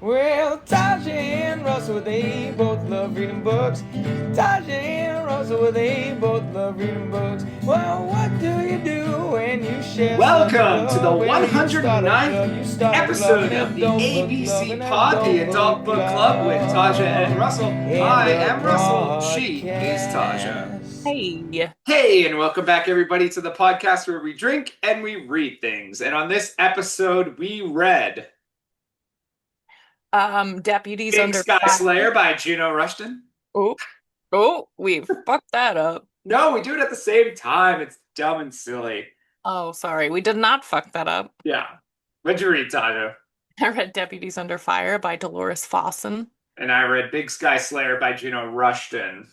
Well, Taja and Russell, they both love reading books. Taja and Russell, they both love reading books. Well, what do you do when you share such a Welcome to the love? Well, you start a 109th club, you start a club, episode an of the adult book club, ABC an Pod, the adult book Adult Book Club with Taja and club Russell. in I the am Russell. She is Taja. podcast. Hey. Hey, and welcome back, everybody, to the podcast where we drink and we read things. And on this episode, we read Deputies Big under Sky fire. Slayer by Juno Rushton. Oh, we fucked that up. No, we do it at the same time. It's dumb and silly. Oh, sorry. We did not fuck that up. Yeah. What'd you read, Taja? I read Deputies Under Fire by Dolores Fawson. And I read Big Sky Slayer by Juno Rushton.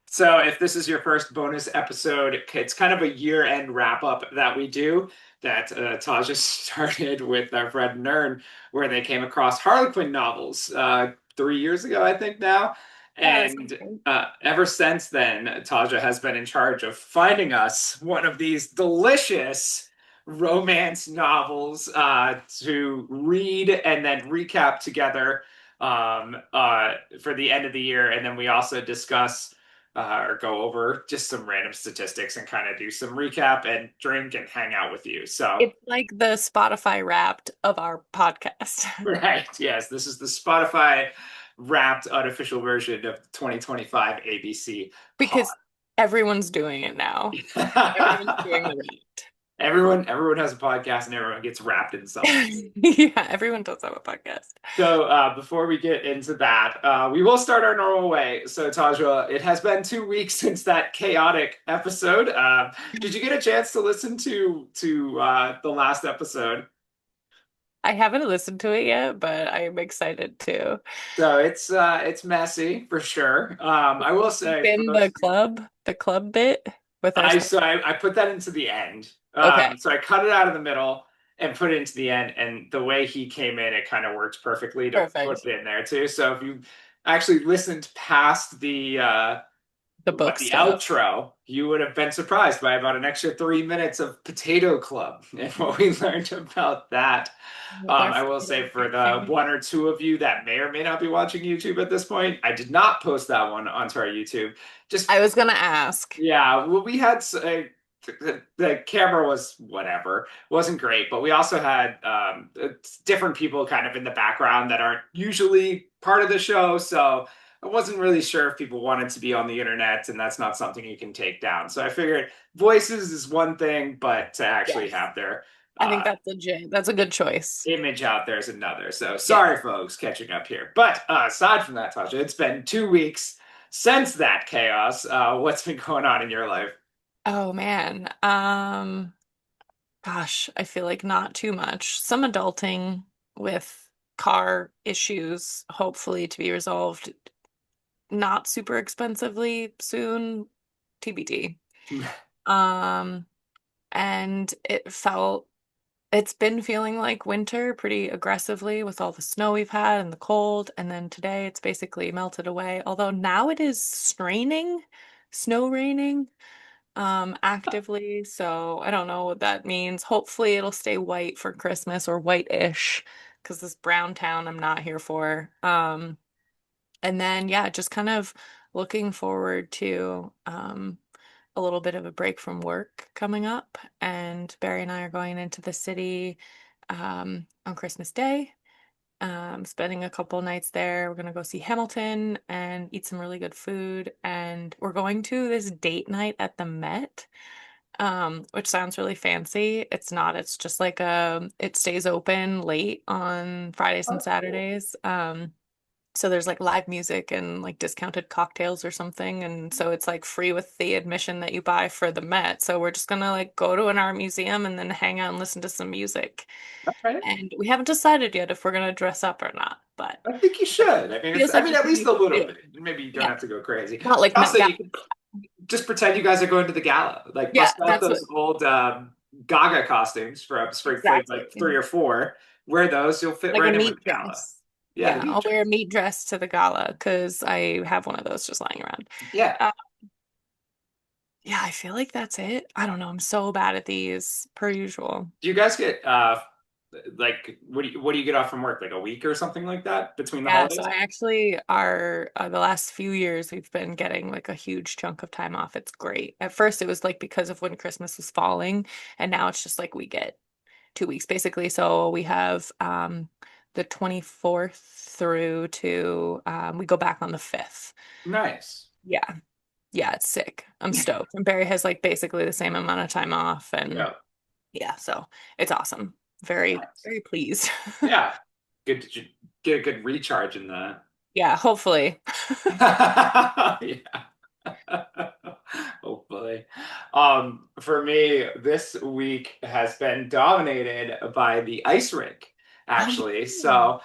So if this is your first bonus episode, it's kind of a year-end wrap-up that we do that Taja started with our friend Nern, where they came across Harlequin novels 3 years ago, I think now. Yeah, that's And great. ever since then, Taja has been in charge of finding us one of these delicious romance novels to read and then recap together for the end of the year. And then we also discuss or go over just some random statistics and kind of do some recap and drink and hang out with you. So, It's like the Spotify Wrapped of our podcast. right, yes, this is the Spotify wrapped unofficial version of 2025 ABC Pod. Because everyone's doing it now. Everyone's doing the Wrapped. Everyone has a podcast and everyone gets wrapped in something. Yeah, everyone does have a podcast. So before we get into that, we will start our normal way. So Tajwa, it has been 2 weeks since that chaotic episode. Did you get a chance to listen to the last episode? I haven't listened to it yet, but I'm excited to. So it's messy for sure. I will say for In those, the club bit with our. I put that into the end. Okay, So I cut it out of the middle and put it into the end. And the way he came in, it kind of works perfectly to put perfect. it in there too. So if you actually listened past The book the stuff. outro, you would have been surprised by about an extra 3 minutes of Potato Club and what we learned about that. They're I will say for the one or two of you that may or may not be watching YouTube at this point, I did not post that one onto our YouTube. Just I was gonna ask. yeah, well, we had the camera was whatever, wasn't great, but we also had different people kind of in the background that aren't usually part of the show, so I wasn't really sure if people wanted to be on the internet, and that's not something you can take down. So I figured voices is one thing, but to actually Yes. have their I think uh, that's legit. That's a good choice. image out there is another. So Yeah. sorry, folks, catching up here. But aside from that, Tasha, it's been 2 weeks since that chaos. What's been going on in your life? Oh man. Gosh, I feel like not too much. Some adulting with car issues, hopefully to be resolved not super expensively soon, TBD. Um, and it's been feeling like winter pretty aggressively with all the snow we've had and the cold. And then today it's basically melted away. Although now it is snow raining, actively. So I don't know what that means. Hopefully it'll stay white for Christmas or white-ish because this brown town I'm not here for. And then yeah, just kind of looking forward to a little bit of a break from work coming up. And Barry and I are going into the city on Christmas Day. Spending a couple nights there. We're gonna go see Hamilton and eat some really good food. And we're going to this date night at the Met, which sounds really fancy. It's not. It's just like it stays open late on Fridays and Oh, cool. Saturdays. So there's like live music and like discounted cocktails or something. And so it's like free with the admission that you buy for the Met. So we're just gonna like go to an art museum and then hang out and listen to some music. All right. And we haven't decided yet if we're gonna dress up or not, but I think you should. I mean, feels I like mean, a at good least thing a to little do. bit. Maybe you don't Yeah, have to go crazy. not like Met Also, Gala. you can just pretend you guys are going to the gala. Like Yeah, bust out that's what those old Gaga costumes from Spring Fling, exactly. like three or four. Wear those, you'll fit Like a right in with meat the gala. dress. Yeah, the Yeah, meat I'll wear a dress. meat dress to the gala because I have one of those just lying around. Yeah. Uh, yeah, I feel like that's it. I don't know. I'm so bad at these, per usual. Do you guys get like what do you get off from work? Like a week or something like that between the Yeah, so holidays? I actually are the last few years we've been getting like a huge chunk of time off. It's great. At first it was like because of when Christmas was falling, and now it's just like we get 2 weeks basically. So we have the 24th through to we go back on the 5th. Nice. Yeah. Yeah, it's sick. I'm stoked. And Barry has like basically the same amount of time off and Yeah. yeah, so it's awesome. Very, Nice. very pleased. Yeah. Good to get a good recharge in the Yeah, hopefully. yeah. Hopefully. For me, this week has been dominated by the ice rink, Oh, actually. yeah. So,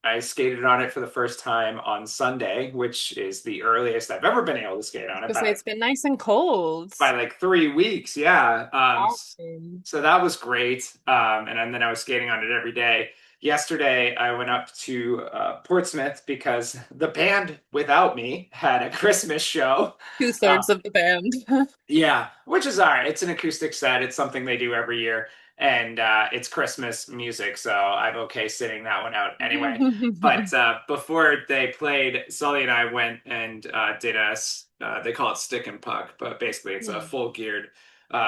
I skated on it for the first time on Sunday, which is the earliest I've ever been able to skate on it Because it's been nice and cold. by like 3 weeks. Yeah. Awesome. So that was great. And then I was skating on it every day. Yesterday, I went up to Portsmouth because the band without me had a Christmas show. Uh, 2/3 of the band. yeah, which is all right. It's an acoustic set. It's something they do every year, and it's Christmas music, so I'm okay sitting that one out anyway. But before they played, Sully and I went and did they call it stick and puck, but basically it's a Hmm. full geared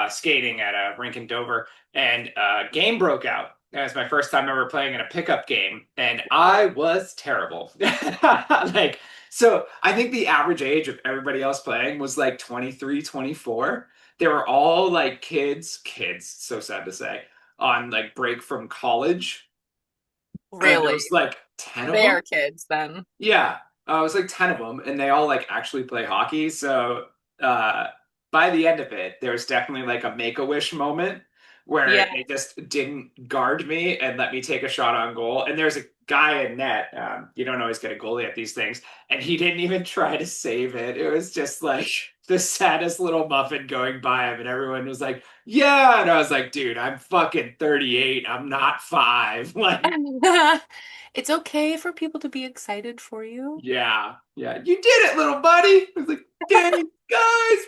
skating at a rink in Dover, and game broke out. It was my first time ever playing in a pickup game, and I was terrible. Like, so I think the average age of everybody else playing was like 23, 24. They were all like kids, so sad to say, on like break from college. And there Really? was like 10 of They them. are kids then. Yeah, it was like 10 of them, and they all like actually play hockey. So uh, by the end of it, there was definitely like a make-a-wish moment where Yeah. they just didn't guard me and let me take a shot on goal. And there's a guy in net. You don't always get a goalie at these things, and he didn't even try to save it. It was just like the saddest little muffin going by him, and everyone was like, "Yeah," and I was like, "Dude, I'm fucking 38. I'm not five." Like. It's okay for people to be excited for you. Yeah, yeah, you did it, little buddy. I was like, dang, guys.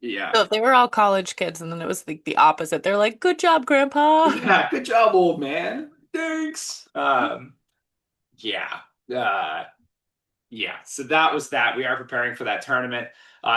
Yeah, So if they were all college kids and then it was like the opposite, they're like, "Good job, Grandpa." yeah, good job, old man. Thanks. Yeah, uh, yeah. So that was that. We are preparing for that tournament.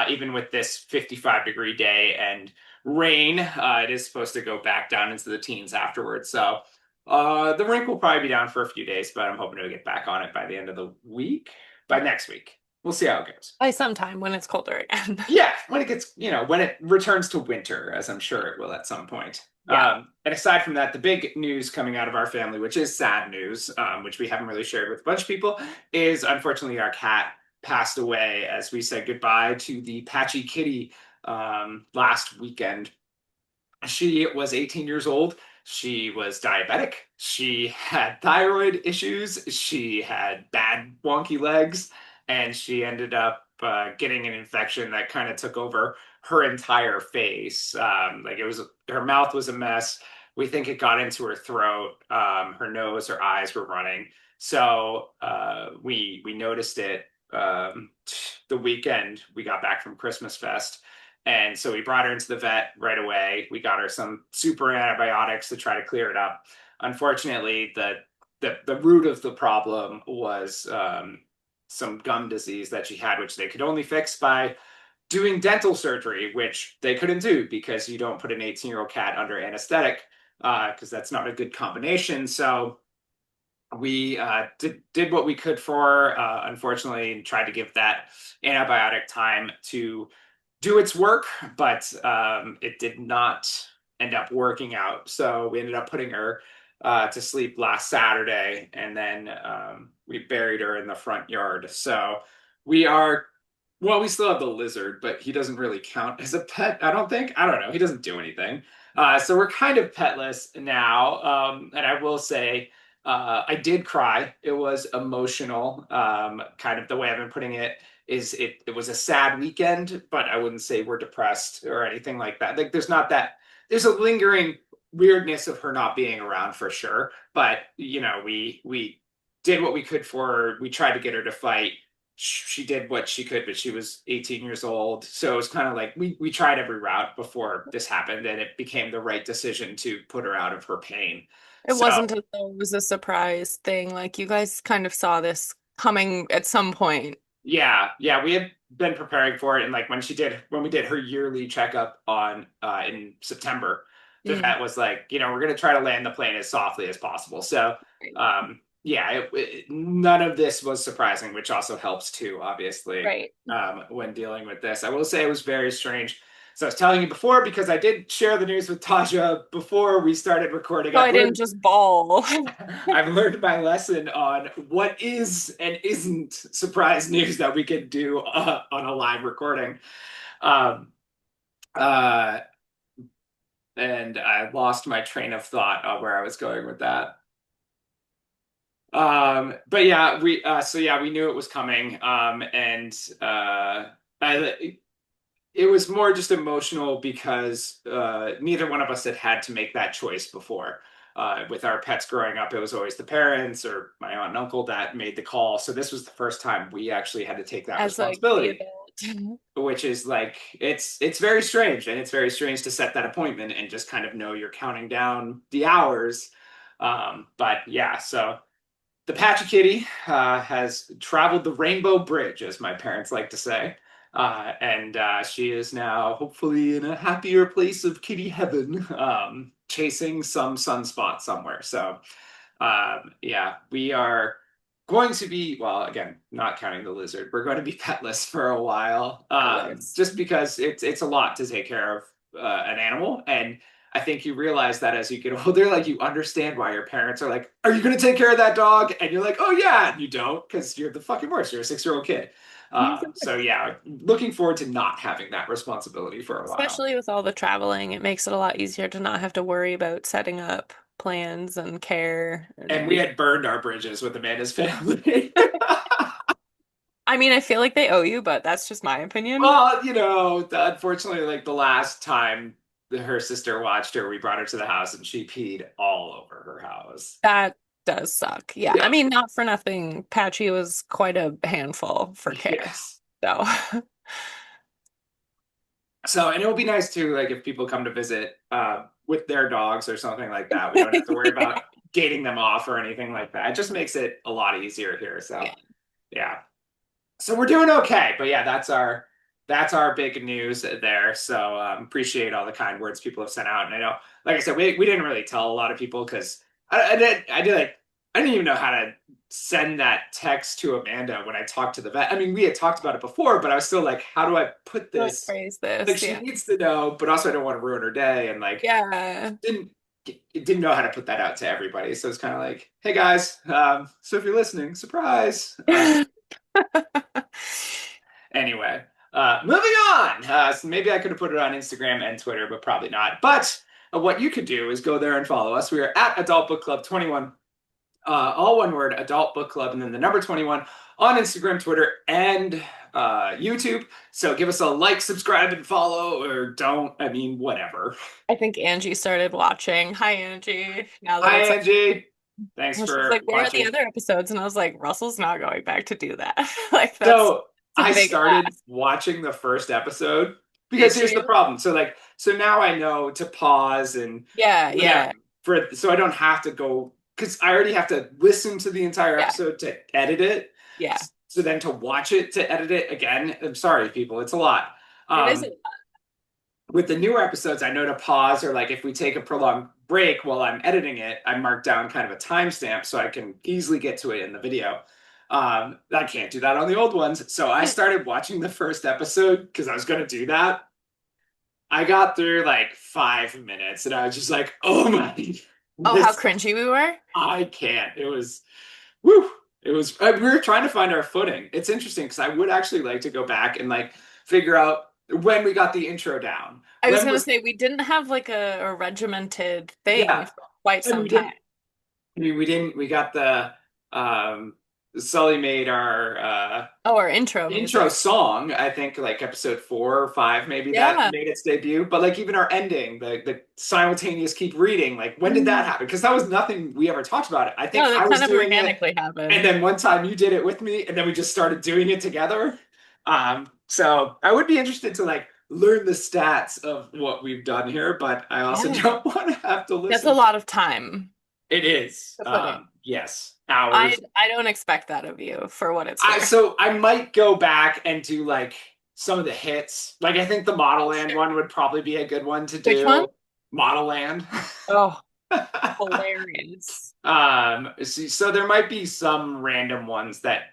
Even with this 55-degree day and rain, it is supposed to go back down into the teens afterwards. So, the rink will probably be down for a few days, but I'm hoping to get back on it by the end of the week, by next week. We'll see how it goes. By sometime when it's colder again. Yeah, when it gets, when it returns to winter, as I'm sure it will at some point. Yeah. And aside from that, the big news coming out of our family, which is sad news, which we haven't really shared with a bunch of people, is unfortunately our cat passed away as we said goodbye to the Patchy Kitty last weekend. She was 18 years old. She was diabetic. She had thyroid issues. She had bad, wonky legs. And she ended up getting an infection that kind of took over her entire face. Like her mouth was a mess. We think it got into her throat. Her nose, her eyes were running. So we noticed it the weekend we got back from Christmas Fest. And so we brought her into the vet right away. We got her some super antibiotics to try to clear it up. Unfortunately, the root of the problem was some gum disease that she had, which they could only fix by doing dental surgery, which they couldn't do because you don't put an 18-year-old cat under anesthetic because that's not a good combination. So we did what we could for her, unfortunately, tried to give that antibiotic time to do its work, but it did not end up working out. So we ended up putting her to sleep last Saturday, and then we buried her in the front yard. So we are, well, we still have the lizard, but he doesn't really count as a pet, I don't think. I don't know. He doesn't do anything. So we're kind of petless now. And I will say, I did cry. It was emotional. Kind of the way I've been putting it is it was a sad weekend, but I wouldn't say we're depressed or anything like that. Like there's a lingering weirdness of her not being around for sure. But we did what we could for her. We tried to get her to fight. she did what she could, but she was 18 years old. So it was kind of like we tried every route before this happened, and it became the right decision to put her out of her pain. It So wasn't as though it was a surprise thing. Like you guys kind of saw this coming at some point. yeah, yeah, we had been preparing for it, and like when we did her yearly checkup on in September, the Mm, vet was like, we're gonna try to land the plane as softly as possible. So right. yeah, none of this was surprising, which also helps too, obviously, Right. when dealing with this. I will say it was very strange. So I was telling you before because I did share the news with Taja before we started recording. So I didn't just bawl. I've learned my lesson on what is and isn't surprise news that we can do on a live recording. Um, uh, and I lost my train of thought on where I was going with that. But yeah, we knew it was coming. And I, it was more just emotional because neither one of us had to make that choice before. With our pets growing up, it was always the parents or my aunt and uncle that made the call. So this was the first time we actually had to take that As like the responsibility, adult. which is like it's very strange, and it's very strange to set that appointment and just kind of know you're counting down the hours. But yeah, so the Patchy Kitty has traveled the Rainbow Bridge, as my parents like to say. And she is now hopefully in a happier place of kitty heaven, chasing some sunspot somewhere. So, yeah, we are going to be, well, again, not counting the lizard, we're going to be petless for a while, At least. just because it's a lot to take care of an animal. And I think you realize that as you get older, like you understand why your parents are like, "Are you going to take care of that dog?" And you're like, "Oh yeah," and you don't because you're the fucking worst. You're a 6-year-old kid. So yeah, looking forward to not having that responsibility for a while. Especially with all the traveling, it makes it a lot easier to not have to worry about setting up plans and care And and we be. had burned our bridges with Amanda's family. I mean, I feel like they owe you, but that's just my opinion. Well, unfortunately, like the last time her sister watched her, we brought her to the house and she peed all over her house. That does suck. Yeah. I Yeah. mean, not for nothing. Patchy was quite a handful for care. Yes. So, So, and it would be nice too, like if people come to visit with their dogs or something like that. We don't have to worry about gating them off or anything like that. It just makes it a lot easier here. So, yeah. yeah. So we're doing okay, but yeah, that's our big news there. So appreciate all the kind words people have sent out. And I know, like I said, we didn't really tell a lot of people because I didn't even know how to send that text to Amanda when I talked to the vet. I mean, we had talked about it before, but I was still like, how do I put Really this? praise Like this. she Yeah. needs to know, but also I don't want to ruin her day, and like Yeah. didn't didn't know how to put that out to everybody. So it's kind of like, hey guys, so if you're listening, surprise. Anyway, moving on. So maybe I could have put it on Instagram and Twitter, but probably not. But what you could do is go there and follow us. We are at Adult Book Club 21, all one word, Adult Book Club, and then the number 21 on Instagram, Twitter, and YouTube. So give us a like, subscribe, and follow, or don't. I mean, whatever. I think Angie started watching. Hi, Angie. Now that Hi, it's Angie. Thanks well, she's for like, where are the watching. other episodes? And I was like, Russell's not going back to do that. Like that's So it's a I big started ask. watching the first episode because Did here's the you? problem. So now I know to pause and Yeah, whatever yeah, so I don't have to go because I already have to listen to the entire yeah, episode to edit it. yeah. So then to watch it to edit it again, I'm sorry, people, it's a lot. It is a Um, with the newer episodes, I know to pause or like if we take a prolonged break while I'm editing it, I mark down kind of a timestamp so I can easily get to it in the video. I can't do that on the old ones. So I lot. started watching the first episode because I was going to do that. I got through like 5 minutes and I was just like, oh my, Oh, how this, cringy we were. I can't. It was, woo. It was, we were trying to find our footing. It's interesting because I would actually like to go back and like figure out when we got the intro down. I was When gonna was, say we didn't have like a regimented thing yeah. for quite And some time. we got the, um, Sully made our Oh, our intro intro music. song, I think like episode 4 or 5, maybe that Yeah. made its debut. But like even our ending, the simultaneous keep reading, like when did that Mm. happen? Because that was nothing we ever talked about it. I think No, I that was kind of doing it, organically and happened. then one time you did it with me, and then we just started doing it together. So I would be interested to like learn the stats of what we've done here, but I also Yeah. don't want to have to That's a listen. lot of time It is, to put in. yes, I hours. I don't expect that of you for what it's worth. So I might go back and do like some of the hits. Like I think the Model Oh, Land sure. one would probably be a good one to Which one? do. Model Land. Oh, hilarious. So there might be some random ones that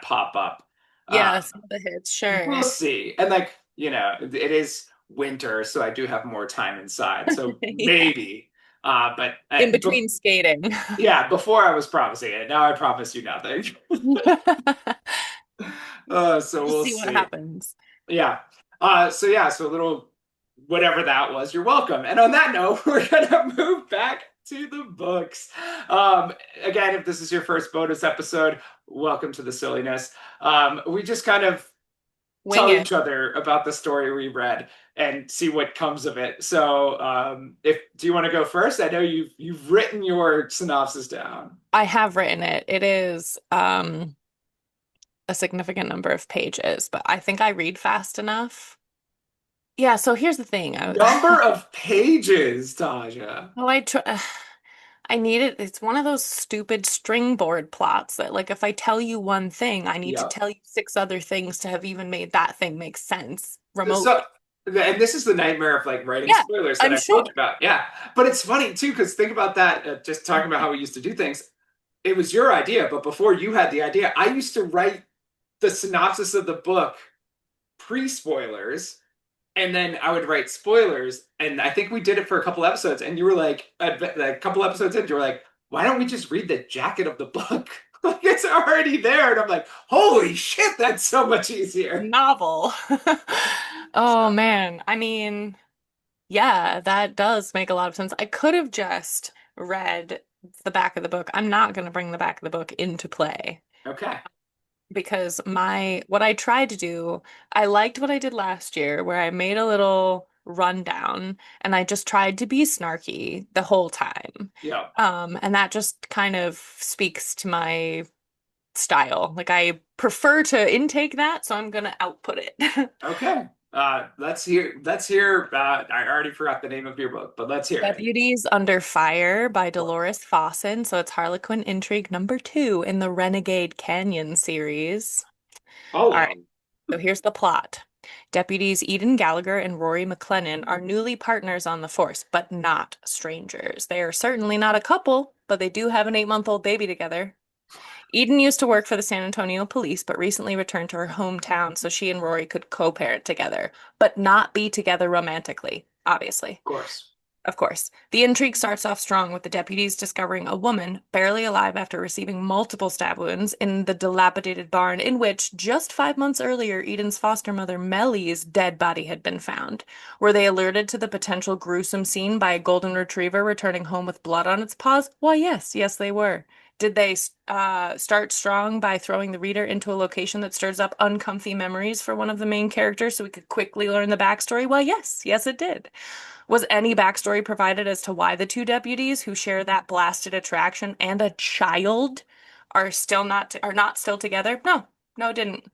pop up. Yeah, Um, some of the hits, we'll sure. see. And like, it is winter, so I do have more time inside. So Yeah. maybe. But In between skating. yeah, before I was promising it. Now I promise you nothing. So We'll we'll see what see. happens. Yeah. So a little whatever that was, you're welcome. And on that note, we're gonna move back to the books. Um, Again, if this is your first bonus episode, welcome to the silliness. We just kind of Wing tell it. each other about the story we read and see what comes of it. So, if do you want to go first? I know you've written your synopsis down. I have written it. It is a significant number of pages, but I think I read fast enough. Yeah, so here's the thing. Number of pages, Taja. Well, I need it. It's one of those stupid stringboard plots that, like, if I tell you one thing, I need to Yep. tell you six other things to have even made that thing make sense So, remotely. and this is the nightmare of like writing Yeah, spoilers that I'm I told you sure. about. Yeah, but it's funny too because think about that. Just talking about how we used to do things. It was your idea, but before you had the idea, I used to write the synopsis of the book pre-spoilers, and then I would write spoilers. And I think we did it for a couple episodes, and you were like, a couple episodes in, you were like, "Why don't we just read the jacket of the book? Like it's already there." And I'm like, "Holy shit, that's so much easier." Novel. Oh So, man. I mean, yeah, that does make a lot of sense. I could have just read the back of the book. I'm not going to bring the back of the book into play okay. because my what I tried to do, I liked what I did last year where I made a little rundown and I just tried to be snarky the whole time. Yeah. And that just kind of speaks to my style. Like I prefer to intake that, so I'm gonna output it. Okay. Let's hear. Let's hear. I already forgot the name of your book, but let's hear it. Deputies Under Fire by What? Dolores Fawson. So it's Harlequin Intrigue number 2 in the Renegade Canyon series. All right, Oh, so here's the plot. Deputies Eden Gallagher and Rory McLennan are newly partners on the force, but not strangers. They are certainly not a couple, but they do have an 8-month-old baby together. Eden used to work for the San Antonio police, but recently returned to her hometown so she and Rory could co-parent together, but not be together romantically, obviously. of course. Of course, the intrigue starts off strong with the deputies discovering a woman barely alive after receiving multiple stab wounds in the dilapidated barn in which, just 5 months earlier, Eden's foster mother Mellie's dead body had been found. Were they alerted to the potential gruesome scene by a golden retriever returning home with blood on its paws? Why, yes, yes, they were. Did they start strong by throwing the reader into a location that stirs up uncomfy memories for one of the main characters so we could quickly learn the backstory? Well, yes, yes, it did. Was any backstory provided as to why the two deputies who share that blasted attraction and a child are not still together? No, no, it didn't.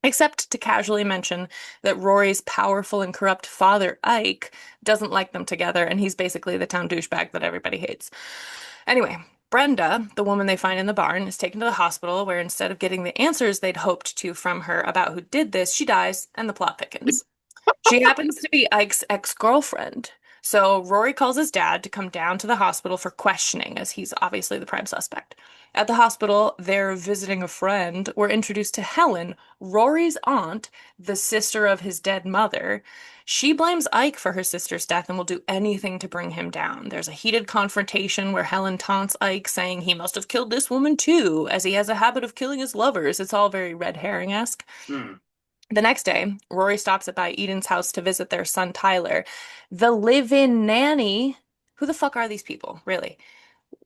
Except to casually mention that Rory's powerful and corrupt father, Ike, doesn't like them together, and he's basically the town douchebag that everybody hates. Anyway, Brenda, the woman they find in the barn, is taken to the hospital where instead of getting the answers they'd hoped to from her about who did this, she dies and the plot thickens. She happens to be Ike's ex-girlfriend. So Rory calls his dad to come down to the hospital for questioning, as he's obviously the prime suspect. At the hospital, they're visiting a friend. We're introduced to Helen, Rory's aunt, the sister of his dead mother. She blames Ike for her sister's death and will do anything to bring him down. There's a heated confrontation where Helen taunts Ike, saying he must have killed this woman too, as he has a habit of killing his lovers. It's all very red herring-esque. Hmm. The next day, Rory stops by Eden's house to visit their son Tyler. The live-in nanny. Who the fuck are these people, really?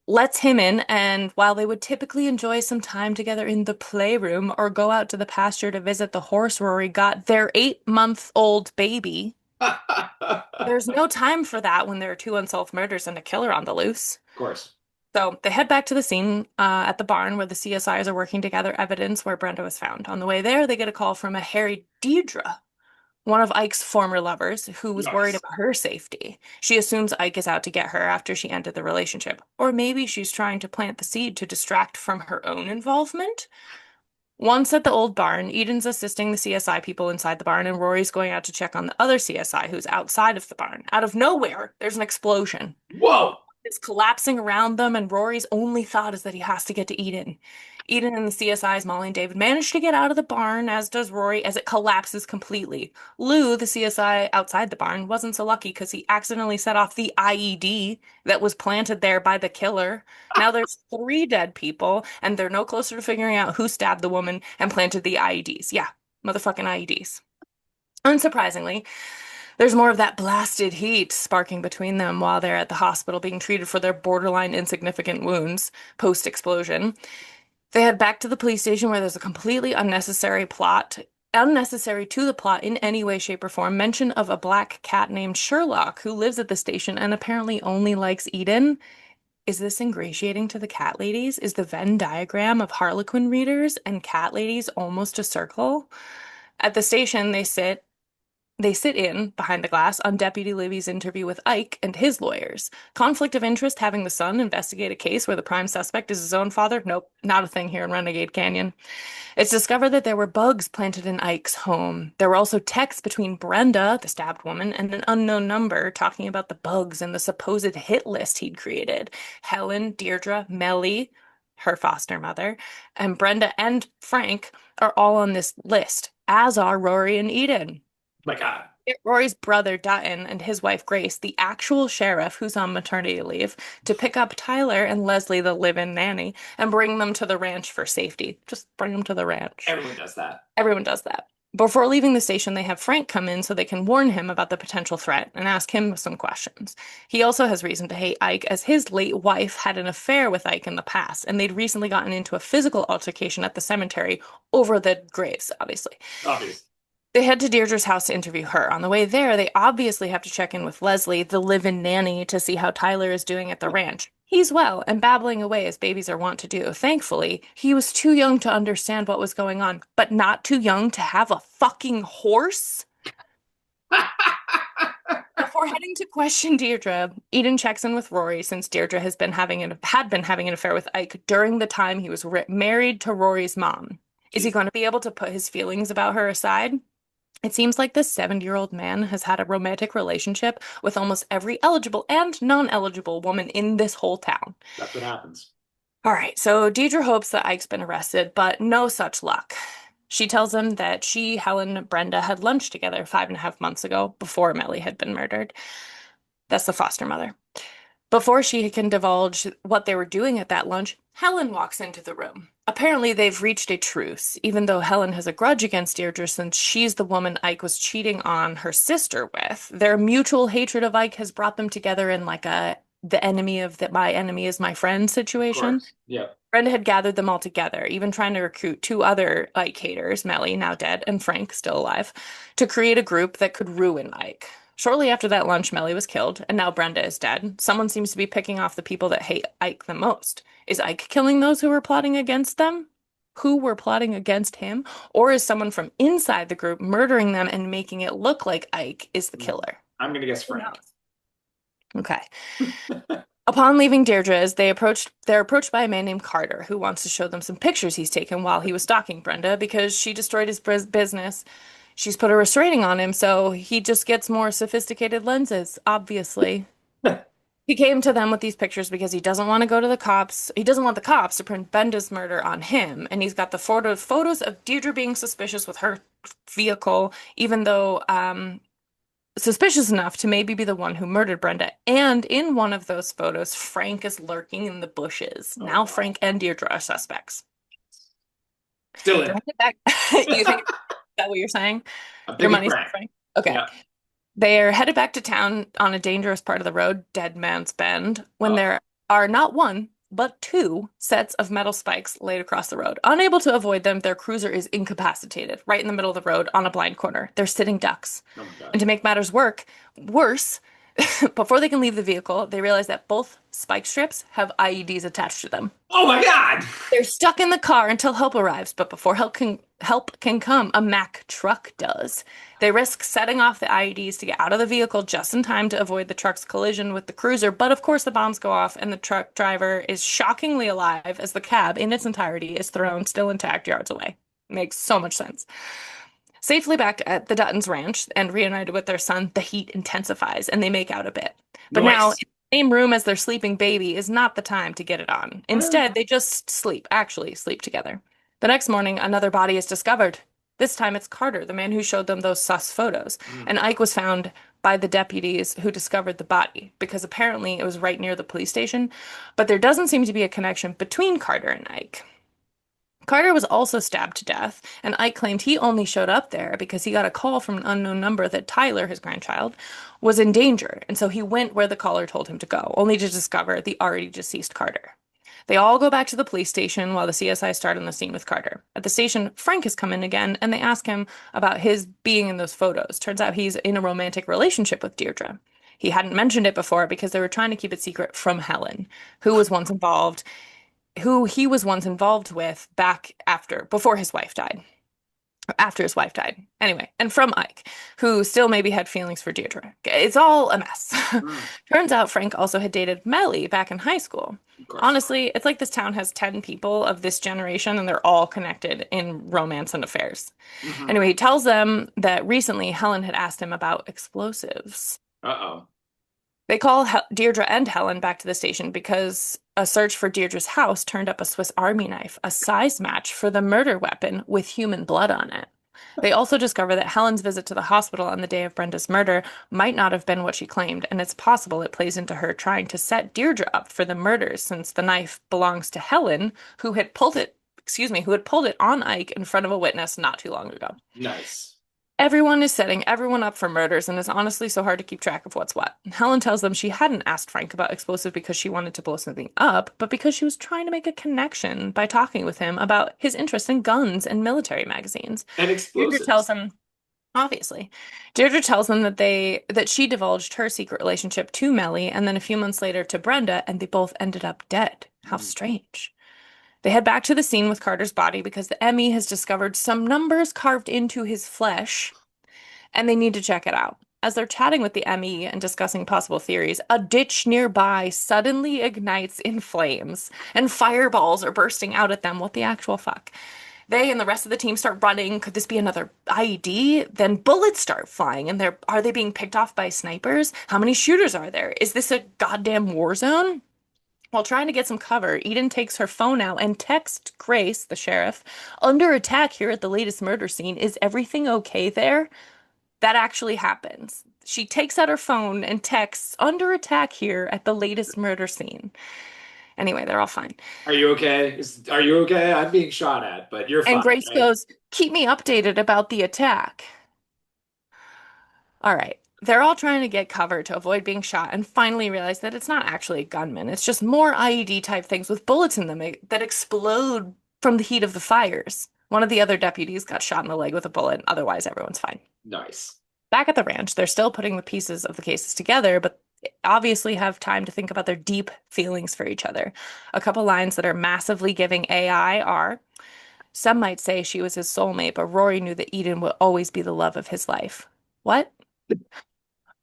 lets him in, and while they would typically enjoy some time together in the playroom or go out to the pasture to visit the horse Rory got their 8-month-old baby, Of there's no time for that when there are two unsolved murders and a killer on the loose. course. So they head back to the scene at the barn where the CSIs are working to gather evidence where Brenda was found. On the way there, they get a call from a Harry Deirdre, one of Ike's former lovers, who was worried Yes. about her safety. She assumes Ike is out to get her after she ended the relationship. Or maybe she's trying to plant the seed to distract from her own involvement. Once at the old barn, Eden's assisting the CSI people inside the barn, and Rory's going out to check on the other CSI who's outside of the barn. Out of nowhere, there's an explosion. Whoa! It's collapsing around them, and Rory's only thought is that he has to get to Eden. Eden and the CSIs, Molly and David, manage to get out of the barn, as does Rory, as it collapses completely. Lou, the CSI outside the barn, wasn't so lucky because he accidentally set off the IED that was planted there by the killer. Now there's 3 dead people, and they're no closer to figuring out who stabbed the woman and planted the IEDs. Yeah, motherfucking IEDs. Unsurprisingly, there's more of that blasted heat sparking between them while they're at the hospital being treated for their borderline insignificant wounds post-explosion. They head back to the police station where there's a completely unnecessary to the plot in any way, shape, or form, mention of a black cat named Sherlock who lives at the station and apparently only likes Eden. Is this ingratiating to the cat ladies? Is the Venn diagram of Harlequin readers and cat ladies almost a circle? At the station, they sit in, behind the glass, on Deputy Libby's interview with Ike and his lawyers. Conflict of interest having the son investigate a case where the prime suspect is his own father? Nope, not a thing here in Renegade Canyon. It's discovered that there were bugs planted in Ike's home. There were also texts between Brenda, the stabbed woman, and an unknown number talking about the bugs and the supposed hit list he'd created. Helen, Deirdre, Melly, her foster mother, and Brenda and Frank are all on this list, as are Rory and Eden. My God. Rory's brother Dutton and his wife Grace, the actual sheriff who's on maternity leave, to pick up Tyler and Leslie, the live-in nanny, and bring them to the ranch for safety. Just bring them to the ranch. Everyone does that. Everyone does that. Before leaving the station, they have Frank come in so they can warn him about the potential threat and ask him some questions. He also has reason to hate Ike, as his late wife had an affair with Ike in the past, and they'd recently gotten into a physical altercation at the cemetery over the graves, obviously. Obvious. They head to Deirdre's house to interview her. On the way there, they obviously have to check in with Leslie, the live-in nanny, to see how Tyler is doing at the ranch. He's well and babbling away as babies are wont to do. Thankfully, he was too young to understand what was going on, but not too young to have a fucking horse. Before heading to question Deirdre, Eden checks in with Rory since Deirdre had been having an affair with Ike during the time he was married to Rory's mom. Is he going to be able to put his feelings about her aside? It seems like this 70-year-old man has had a romantic relationship with almost every eligible and non-eligible woman in this whole town. That's what happens. All right, so Deirdre hopes that Ike's been arrested, but no such luck. She tells him that she, Helen, and Brenda had lunch together 5.5 months ago, before Melly had been murdered. That's the foster mother. Before she can divulge what they were doing at that lunch, Helen walks into the room. Apparently, they've reached a truce, even though Helen has a grudge against Deirdre since she's the woman Ike was cheating on her sister with. Their mutual hatred of Ike has brought them together in like the enemy of that my enemy is my friend situation. Yeah. Brenda had gathered them all together, even trying to recruit 2 other Ike haters, Melly, now dead, and Frank, still alive, to create a group that could ruin Ike. Shortly after that lunch, Melly was killed, and now Brenda is dead. Someone seems to be picking off the people that hate Ike the most. Is Ike killing those who were plotting against them? Who were plotting against him? Or is someone from inside the group murdering them and making it look like Ike is the killer? I'm going to guess Frank. Okay. Upon leaving Deirdre's, they're approached by a man named Carter, who wants to show them some pictures he's taken while he was stalking Brenda because she destroyed his business. She's put a restraining on him, so he just gets more sophisticated lenses, obviously. He came to them with these pictures because he doesn't want to go to the cops. He doesn't want the cops to pin Brenda's murder on him, and he's got the photos of Deirdre being suspicious with her vehicle, even though suspicious enough to maybe be the one who murdered Brenda. And in one of those photos, Frank is lurking in the bushes. Oh, now wow. Frank and Deirdre are suspects. Still in. You think that what you're saying? I'm Your thinking money's Frank. on Frank? Okay. Yeah. They're headed back to town on a dangerous part of the road, Dead Man's Bend, when there are not 1, but two sets of metal spikes laid across the road. Unable to avoid them, their cruiser is incapacitated right in the middle of the road on a blind corner. They're sitting ducks. Oh my God. And to make matters worse, before they can leave the vehicle, they realize that both spike strips have IEDs attached to them. Oh my God. They're stuck in the car until help arrives, but before help can come, a Mack truck does. They risk setting off the IEDs to get out of the vehicle just in time to avoid the truck's collision with the cruiser, but of course the bombs go off and the truck driver is shockingly alive as the cab in its entirety is thrown still intact yards away. Makes so much sense. Safely back at the Duttons ranch and reunited with their son, the heat intensifies and they make out a bit. But now, Nice. in the same room as their sleeping baby is not the time to get it on. Instead, they just actually sleep together. The next morning, another body is discovered. This time it's Carter, the man who showed them those sus photos. And Ike was found by the deputies who discovered the body because apparently it was right near the police station. But there doesn't seem to be a connection between Carter and Ike. Carter was also stabbed to death, and Ike claimed he only showed up there because he got a call from an unknown number that Tyler, his grandchild, was in danger, and so he went where the caller told him to go, only to discover the already deceased Carter. They all go back to the police station while the CSI start on the scene with Carter. At the station, Frank has come in again, and they ask him about his being in those photos. Turns out he's in a romantic relationship with Deirdre. He hadn't mentioned it before because they were trying to keep it secret from Helen, who he was once involved with before his wife died. Or after his wife died. Anyway, and from Ike, who still maybe had feelings for Deirdre. It's all a mess. Turns out Frank also had dated Melly back in high school. Of course. Honestly, it's like this town has 10 people of this generation and they're all connected in romance and affairs. Anyway, he tells them that recently Helen had asked him about explosives. Uh-oh. They call Deirdre and Helen back to the station because a search for Deirdre's house turned up a Swiss Army knife, a size match for the murder weapon with human blood on it. They also discover that Helen's visit to the hospital on the day of Brenda's murder might not have been what she claimed, and it's possible it plays into her trying to set Deirdre up for the murders since the knife belongs to Helen, who had pulled it on Ike in front of a witness not too long ago. Nice. Everyone is setting everyone up for murders, and it's honestly so hard to keep track of what's what. Helen tells them she hadn't asked Frank about explosive because she wanted to blow something up, but because she was trying to make a connection by talking with him about his interest in guns and military magazines. And explosives. Deirdre tells him, obviously. Deirdre tells them that she divulged her secret relationship to Melly and then a few months later to Brenda, and they both ended up dead. How strange. They head back to the scene with Carter's body because the ME has discovered some numbers carved into his flesh, and they need to check it out. As they're chatting with the ME and discussing possible theories, a ditch nearby suddenly ignites in flames, and fireballs are bursting out at them. What the actual fuck? They and the rest of the team start running. Could this be another IED? Then bullets start flying, and are they being picked off by snipers? How many shooters are there? Is this a goddamn war zone? While trying to get some cover, Eden takes her phone out and texts Grace, the sheriff, under attack here at the latest murder scene. Is everything okay there? That actually happens. She takes out her phone and texts, under attack here at the latest murder scene. Anyway, they're all fine. Are you okay? Are you okay? I'm being shot at, but you're fine. And Grace right? goes, keep me updated about the attack. All right. They're all trying to get cover to avoid being shot and finally realize that it's not actually a gunman. It's just more IED type things with bullets in them that explode from the heat of the fires. One of the other deputies got shot in the leg with a bullet. Otherwise, everyone's fine. Nice. Back at the ranch, they're still putting the pieces of the cases together, but obviously have time to think about their deep feelings for each other. A couple lines that are massively giving AI are, some might say she was his soulmate, but Rory knew that Eden would always be the love of his life. What?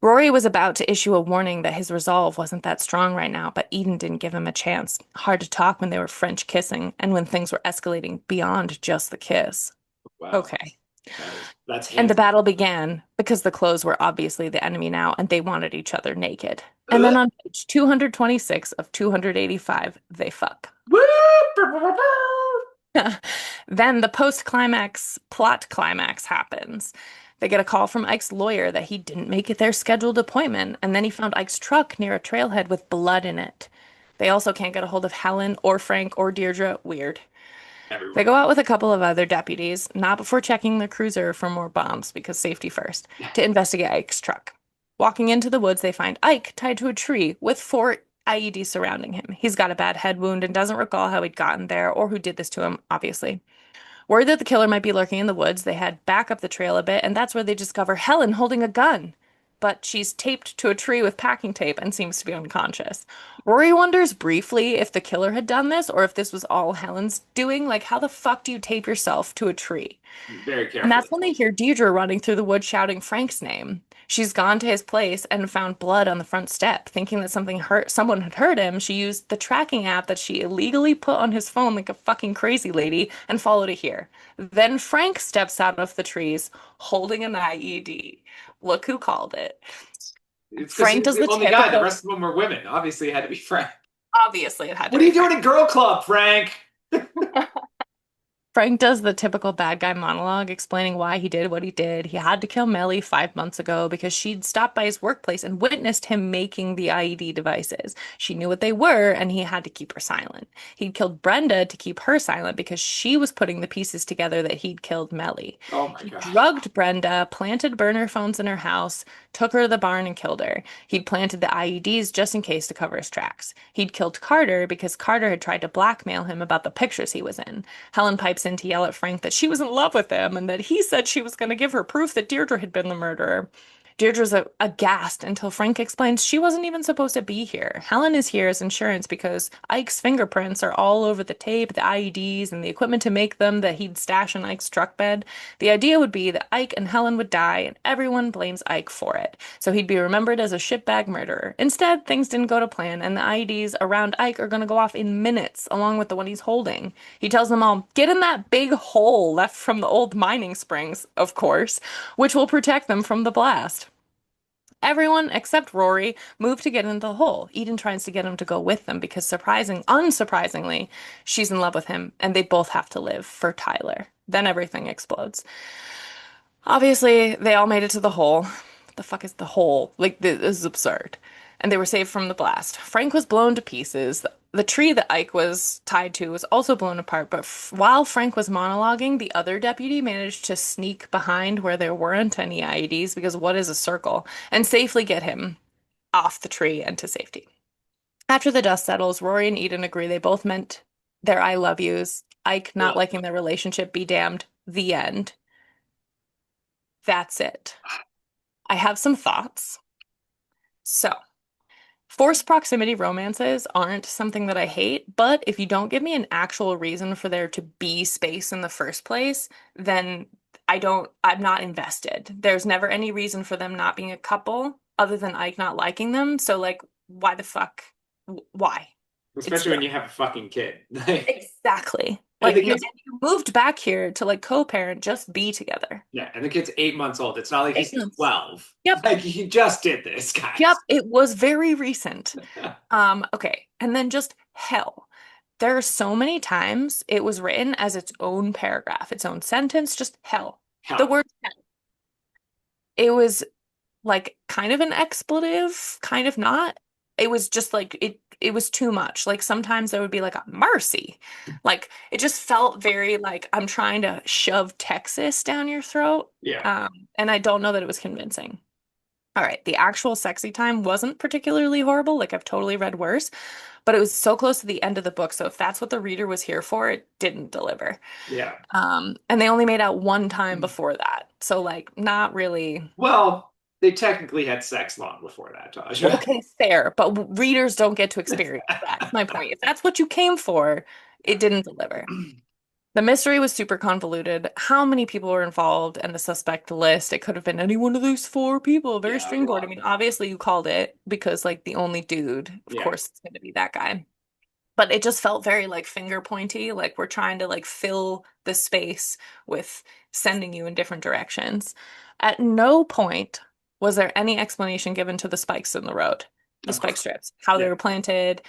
Rory was about to issue a warning that his resolve wasn't that strong right now, but Eden didn't give him a chance. Hard to talk when they were French kissing and when things were escalating beyond just the kiss. Wow. Okay. That's And the battle began because the clothes were obviously the enemy now and they wanted each other naked. And then on page 226 of 285, they fuck. Then the post-climax plot climax happens. They get a call from Ike's lawyer that he didn't make it their scheduled appointment, and then he found Ike's truck near a trailhead with blood in it. They also can't get a hold of Helen or Frank or Deirdre. Weird. Everywhere. They go out with a couple of other deputies, not before checking the cruiser for more bombs, because safety first, to investigate Ike's truck. Walking into the woods, they find Ike tied to a tree with 4 IED surrounding him. He's got a bad head wound and doesn't recall how he'd gotten there or who did this to him, obviously. Worried that the killer might be lurking in the woods, they head back up the trail a bit, and that's where they discover Helen holding a gun. But she's taped to a tree with packing tape and seems to be unconscious. Rory wonders briefly if the killer had done this or if this was all Helen's doing. Like, how the fuck do you tape yourself to a tree? Very And carefully. that's when they hear Deirdre running through the woods shouting Frank's name. She's gone to his place and found blood on the front step. Thinking that someone had hurt him, she used the tracking app that she illegally put on his phone like a fucking crazy lady and followed it here. Then Frank steps out of the trees holding an IED. Look who called it. It's because Frank he's does the the only guy. The typical, rest of them were women. Obviously, it had to be Frank. obviously it had to What are be you doing Frank. at Girl Club, Frank? Frank does the typical bad guy monologue explaining why he did what he did. He had to kill Melly 5 months ago because she'd stopped by his workplace and witnessed him making the IED devices. She knew what they were, and he had to keep her silent. He'd killed Brenda to keep her silent because she was putting the pieces together that he'd killed Melly. Oh my He God. drugged Brenda, planted burner phones in her house, took her to the barn and killed her. He'd planted the IEDs just in case to cover his tracks. He'd killed Carter because Carter had tried to blackmail him about the pictures he was in. Helen pipes in to yell at Frank that she was in love with him and that he said she was going to give her proof that Deirdre had been the murderer. Deirdre's aghast until Frank explains she wasn't even supposed to be here. Helen is here as insurance because Ike's fingerprints are all over the tape, the IEDs, and the equipment to make them that he'd stash in Ike's truck bed. The idea would be that Ike and Helen would die, and everyone blames Ike for it. So he'd be remembered as a shitbag murderer. Instead, things didn't go to plan, and the IEDs around Ike are going to go off in minutes, along with the one he's holding. He tells them all, get in that big hole left from the old mining springs, of course, which will protect them from the blast. Everyone except Rory move to get into the hole. Eden tries to get him to go with them because unsurprisingly, she's in love with him and they both have to live for Tyler. Then everything explodes. Obviously, they all made it to the hole. What the fuck is the hole? Like, this is absurd. And they were saved from the blast. Frank was blown to pieces. The tree that Ike was tied to was also blown apart, but while Frank was monologuing, the other deputy managed to sneak behind where there weren't any IEDs, because what is a circle, and safely get him off the tree and to safety. After the dust settles, Rory and Eden agree they both meant their I love yous. Ike not Ugh. liking their relationship, be damned. The end. That's it. I have some thoughts. So, forced proximity romances aren't something that I hate, but if you don't give me an actual reason for there to be space in the first place, then I'm not invested. There's never any reason for them not being a couple other than Ike not liking them. So, like, why the fuck? Why? It's Especially when you have a fucking kid. exactly. And Like, the no, kid's you moved back here to like co-parent, just be together. yeah, and the kid's 8 months old. It's not like he's 8 months. 12. Yep. Like he just did this, Yep, guys. it was very recent. Okay. And then just hell. There are so many times it was written as its own paragraph, its own sentence, just hell. The Hell. word hell. It was like kind of an expletive, kind of not. It was just like it was too much. Like sometimes there would be like a mercy. Like it just felt very like I'm trying to shove Texas down your throat. Yeah. And I don't know that it was convincing. All right, the actual sexy time wasn't particularly horrible. Like I've totally read worse, but it was so close to the end of the book. So if that's what the reader was here for, it didn't deliver. Yeah. And they only made out one time before that. So like not really. Well, they technically had sex long before that, Tasha. Okay, fair, but readers don't get to experience that. That's my point. If that's what you came for, it didn't deliver. The mystery was super convoluted. How many people were involved and the suspect list? It could have been any one of those four people. Very Yeah, a stringboard. I lot. mean, obviously you called it because like the only dude, of Yeah. course, it's going to be that guy. But it just felt very like finger pointy, like we're trying to like fill the space with sending you in different directions. At no point was there any explanation given to the spikes in the road, the Of spike course. strips, how they Yeah. were planted,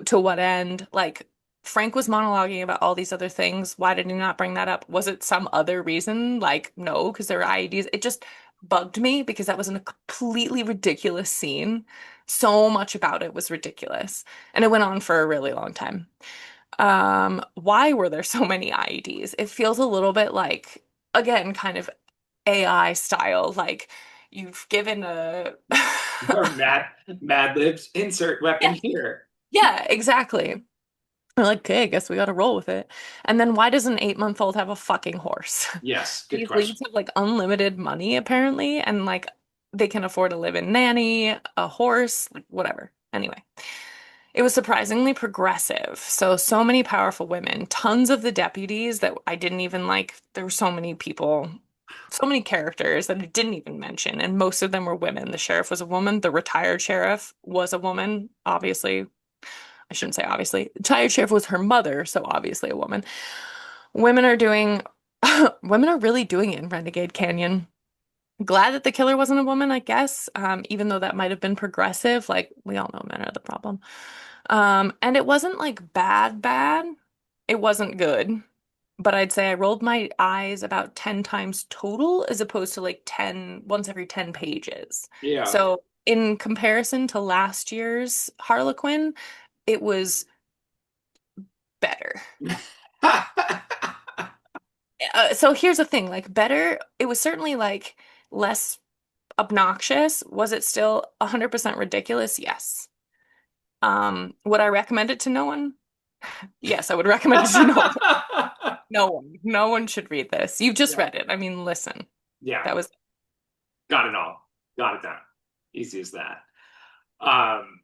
to what end. Like Frank was monologuing about all these other things. Why did he not bring that up? Was it some other reason? Like, no, because there were IEDs. It just bugged me because that was a completely ridiculous scene. So much about it was ridiculous. And it went on for a really long time. Why were there so many IEDs? It feels a little bit like, again, kind of AI style. Like you've given a Or Mad Libs insert weapon yeah, here. Yeah, exactly. We're like, okay, I guess we got to roll with it. And then why does an 8-month-old have a fucking horse? Yes, good These question. leads have like unlimited money apparently, and like they can afford a live-in nanny, a horse, like whatever. Anyway, it was surprisingly progressive. So many powerful women, tons of the deputies that I didn't even like. There were so many people, so many characters that I didn't even mention, and most of them were women. The sheriff was a woman. The retired sheriff was a woman, obviously. I shouldn't say obviously. The retired sheriff was her mother, so obviously a woman. Women are doing, women are really doing it in Renegade Canyon. Glad that the killer wasn't a woman, I guess. Even though that might have been progressive, like we all know men are the problem. And it wasn't like bad, bad. It wasn't good. But I'd say I rolled my eyes about 10 times total as opposed to like 10 once every 10 pages. Yeah. So in comparison to last year's Harlequin, it was better. So here's the thing, like better, it was certainly like less obnoxious. Was it still 100% ridiculous? Yes. Would I recommend it to no one? Yes, I would recommend it to no one. No one. No one should read this. You've just Yeah. read it. I mean, listen. Yeah. That was Got it all. Got it done. Easy as that. Um,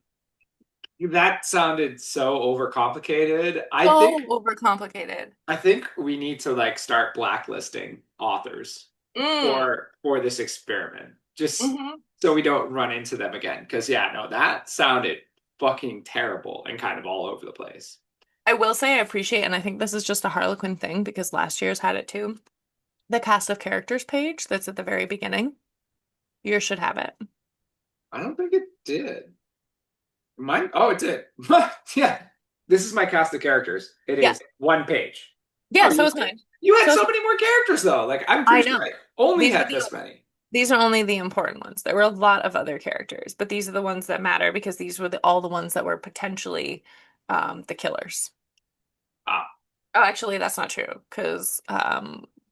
that sounded so overcomplicated. so overcomplicated. I think we need to like start blacklisting authors Mm. for this experiment, just Hmm. so we don't run into them again. Because yeah, no, that sounded fucking terrible and kind of all over the place. I will say I appreciate, and I think this is just a Harlequin thing because last year's had it too. The cast of characters page that's at the very beginning. Yours should have it. I don't think it did. Mine? Oh, it did. Yeah. This is my cast of characters. It Yeah. is one page. Yeah, Oh, so is mine. you had So so is many more characters though. Like I'm I pretty sure know. I only These are had the this many. these are only the important ones. There were a lot of other characters, but these are the ones that matter because these were all the ones that were potentially the killers. Ah, Oh, actually, that's not true because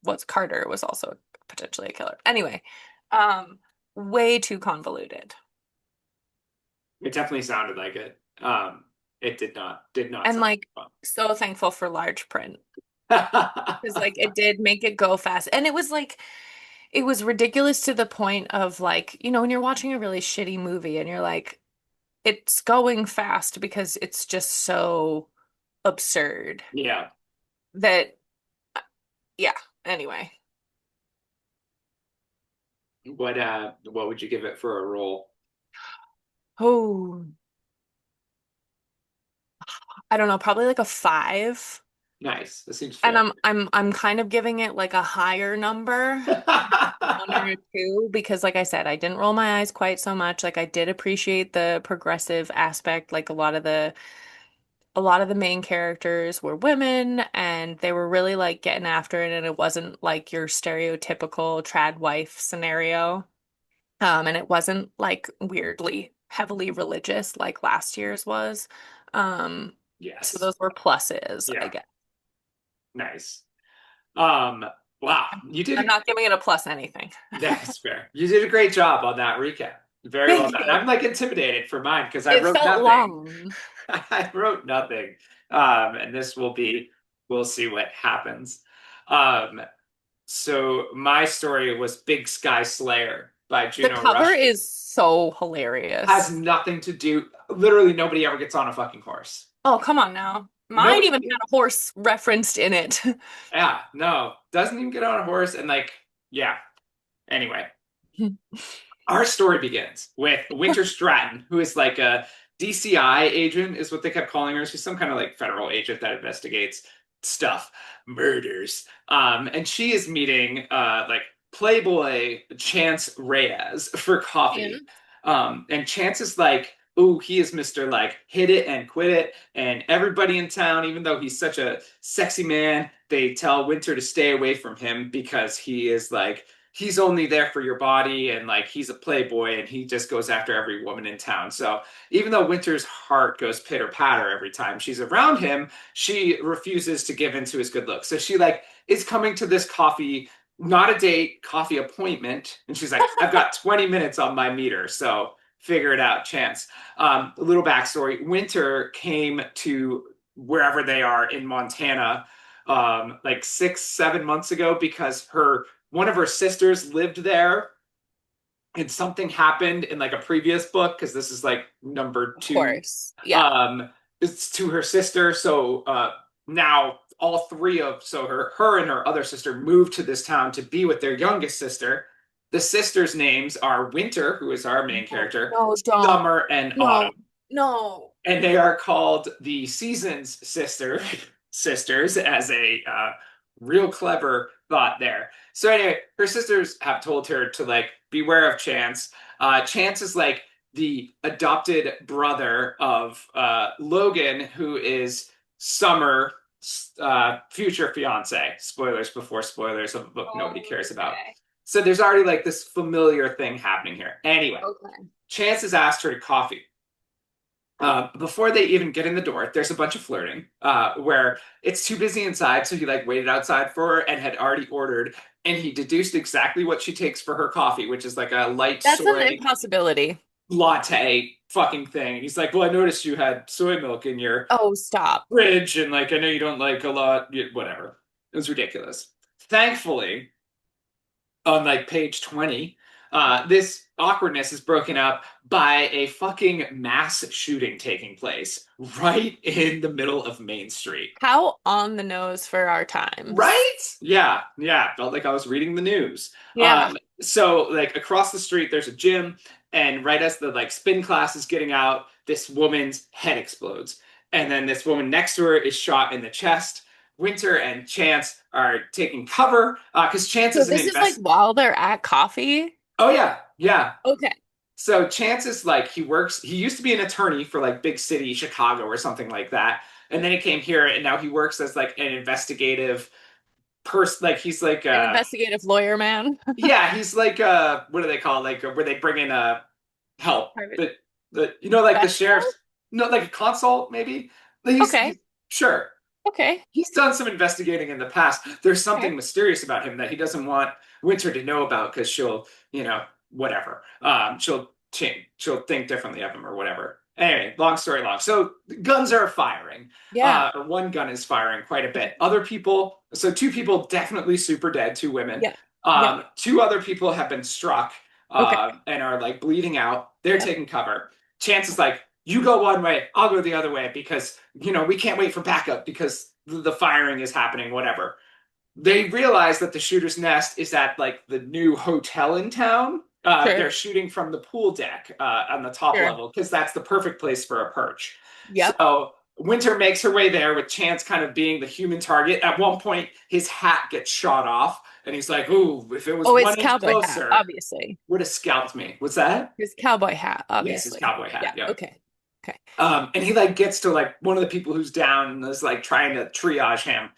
what's Carter was also potentially a killer. Anyway, um, way too convoluted. it definitely sounded like it. It did not And sound like fun. so thankful for large print because like it did make it go fast. And it was like it was ridiculous to the point of like, when you're watching a really shitty movie and you're like, it's going fast because it's just so absurd Yeah. that, yeah, anyway. What would you give it for a roll? Oh, I don't know, probably like a 5. Nice. That seems And fair. I'm kind of giving it like a higher number, one or a 2, because like I said, I didn't roll my eyes quite so much. Like I did appreciate the progressive aspect, like a lot of the main characters were women and they were really like getting after it and it wasn't like your stereotypical trad wife scenario. And it wasn't like weirdly heavily religious like last year's was. Um, so Yes. those were pluses, I Yeah. guess. Nice. Um, wow. I'm not giving it a plus anything. That's fair. You did a great job on that recap. Very well Thank done. you. I'm like intimidated for mine because I It wrote felt nothing. long. I wrote nothing. And this will be, we'll see what happens. Um, so my story was Big Sky Slayer by The Juno cover Rush. is so Has hilarious. nothing to do, literally nobody ever gets on a fucking horse. Oh, come on now. Mine Nobody, even had a horse referenced in it. yeah, no, doesn't even get on a horse. And like, yeah, anyway. Our story begins with Winter Stratton, who is like a DCI agent, is what they kept calling her. She's some kind of like federal agent that investigates stuff, murders. And she is meeting like Playboy Chance Reyes for Yeah. coffee. And Chance is like, ooh, he is Mr. like hit it and quit it. And everybody in town, even though he's such a sexy man, they tell Winter to stay away from him because he is like he's only there for your body and like he's a playboy and he just goes after every woman in town. So even though Winter's heart goes pitter patter every time she's around him, she refuses to give in to his good looks. So she like is coming to this coffee, not a date, coffee appointment, and she's like, I've got 20 minutes on my meter, so figure it out, Chance. A little backstory. Winter came to wherever they are in Montana like 6, 7 months ago because her one of her sisters lived there and something happened in like a previous book because this is like number Of two. course. Yeah. It's to her sister. So now all three of her and her other sister moved to this town to be with their youngest sister. The sisters' names are Winter, who is our main No, character, no, don't. Summer, and No, Autumn. no. And they are called the Seasons sisters as a real clever thought there. So anyway, her sisters have told her to like beware of Chance. Chance is like the adopted brother of Logan, who is Summer future fiance. Spoilers before spoilers of a book nobody cares about. Okay. So there's already like this familiar thing happening here. Anyway, Okay. Chance has asked her to coffee. Before they even get in the door, there's a bunch of flirting where it's too busy inside, so he like waited outside for her and had already ordered, and he deduced exactly what she takes for her coffee, which is like a light That's an soy impossibility. latte fucking thing. And he's like, "Well, I noticed you had soy milk in your Oh, stop. fridge, and like I know you don't like a lot, whatever." It was ridiculous. Thankfully, on like page 20, this awkwardness is broken up by a fucking mass shooting taking place right in the middle of Main Street. How on the nose for our times. Right? Yeah, yeah. Felt like I was reading the news. Yeah. So like across the street, there's a gym, and right as the like spin class is getting out, this woman's head explodes. And then this woman next to her is shot in the chest. Winter and Chance are taking cover because Chance So is an this is like while they're at coffee? Oh yeah, yeah. Okay. So Chance is like he used to be an attorney for like big city Chicago or something like that. And then he came here and now he works as like an investigative person. Like he's like An investigative lawyer man. yeah, he's like what do they call it? Like where they bring in help. Private The like the professional? sheriff's no like a consult maybe. He's Okay. sure. Okay. He's done some investigating in the past. There's Okay. something mysterious about him that he doesn't want Winter to know about because she'll, whatever. She'll change. She'll think differently of him or whatever. Anyway, long story long. So guns are firing. Yeah. Or one gun is firing quite a bit. Other people, so two people definitely super dead, two women. Yeah. Yeah. Two other people have been struck Okay. and are like bleeding out. They're Yep. taking cover. Chance is like, you go one way, I'll go the other way because, we can't wait for backup because the firing is happening, whatever. They realize that the shooter's nest is at like the new hotel in town. Sure. They're shooting from the pool deck on the top Sure. level because that's the perfect place for a perch. Yep. So Winter makes her way there with Chance kind of being the human target. At one point, his hat gets shot off, and he's like, "Ooh, if it was Oh, one it's inch cowboy closer, hat, obviously. would have scalped me." What's that? His cowboy hat, Yes, obviously. his cowboy hat. Yeah. Okay. Okay. And he like gets to like one of the people who's down and is like trying to triage him.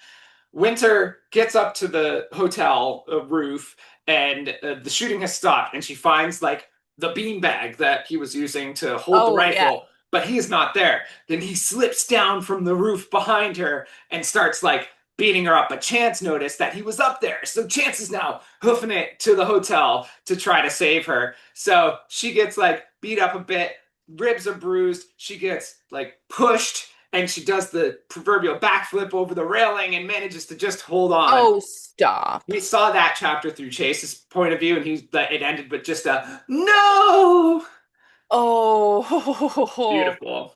Winter gets up to the hotel roof and the shooting has stopped and she finds like the beanbag that he was using to hold the Oh, rifle, yeah. but he is not there. Then he slips down from the roof behind her and starts like beating her up. But Chance noticed that he was up there. So Chance is now hoofing it to the hotel to try to save her. So she gets like beat up a bit, ribs are bruised. She gets like pushed and she does the proverbial backflip over the railing and manages to just hold on. Oh, stop. We saw that chapter through Chase's point of view, and it ended with just a no. Oh. Beautiful.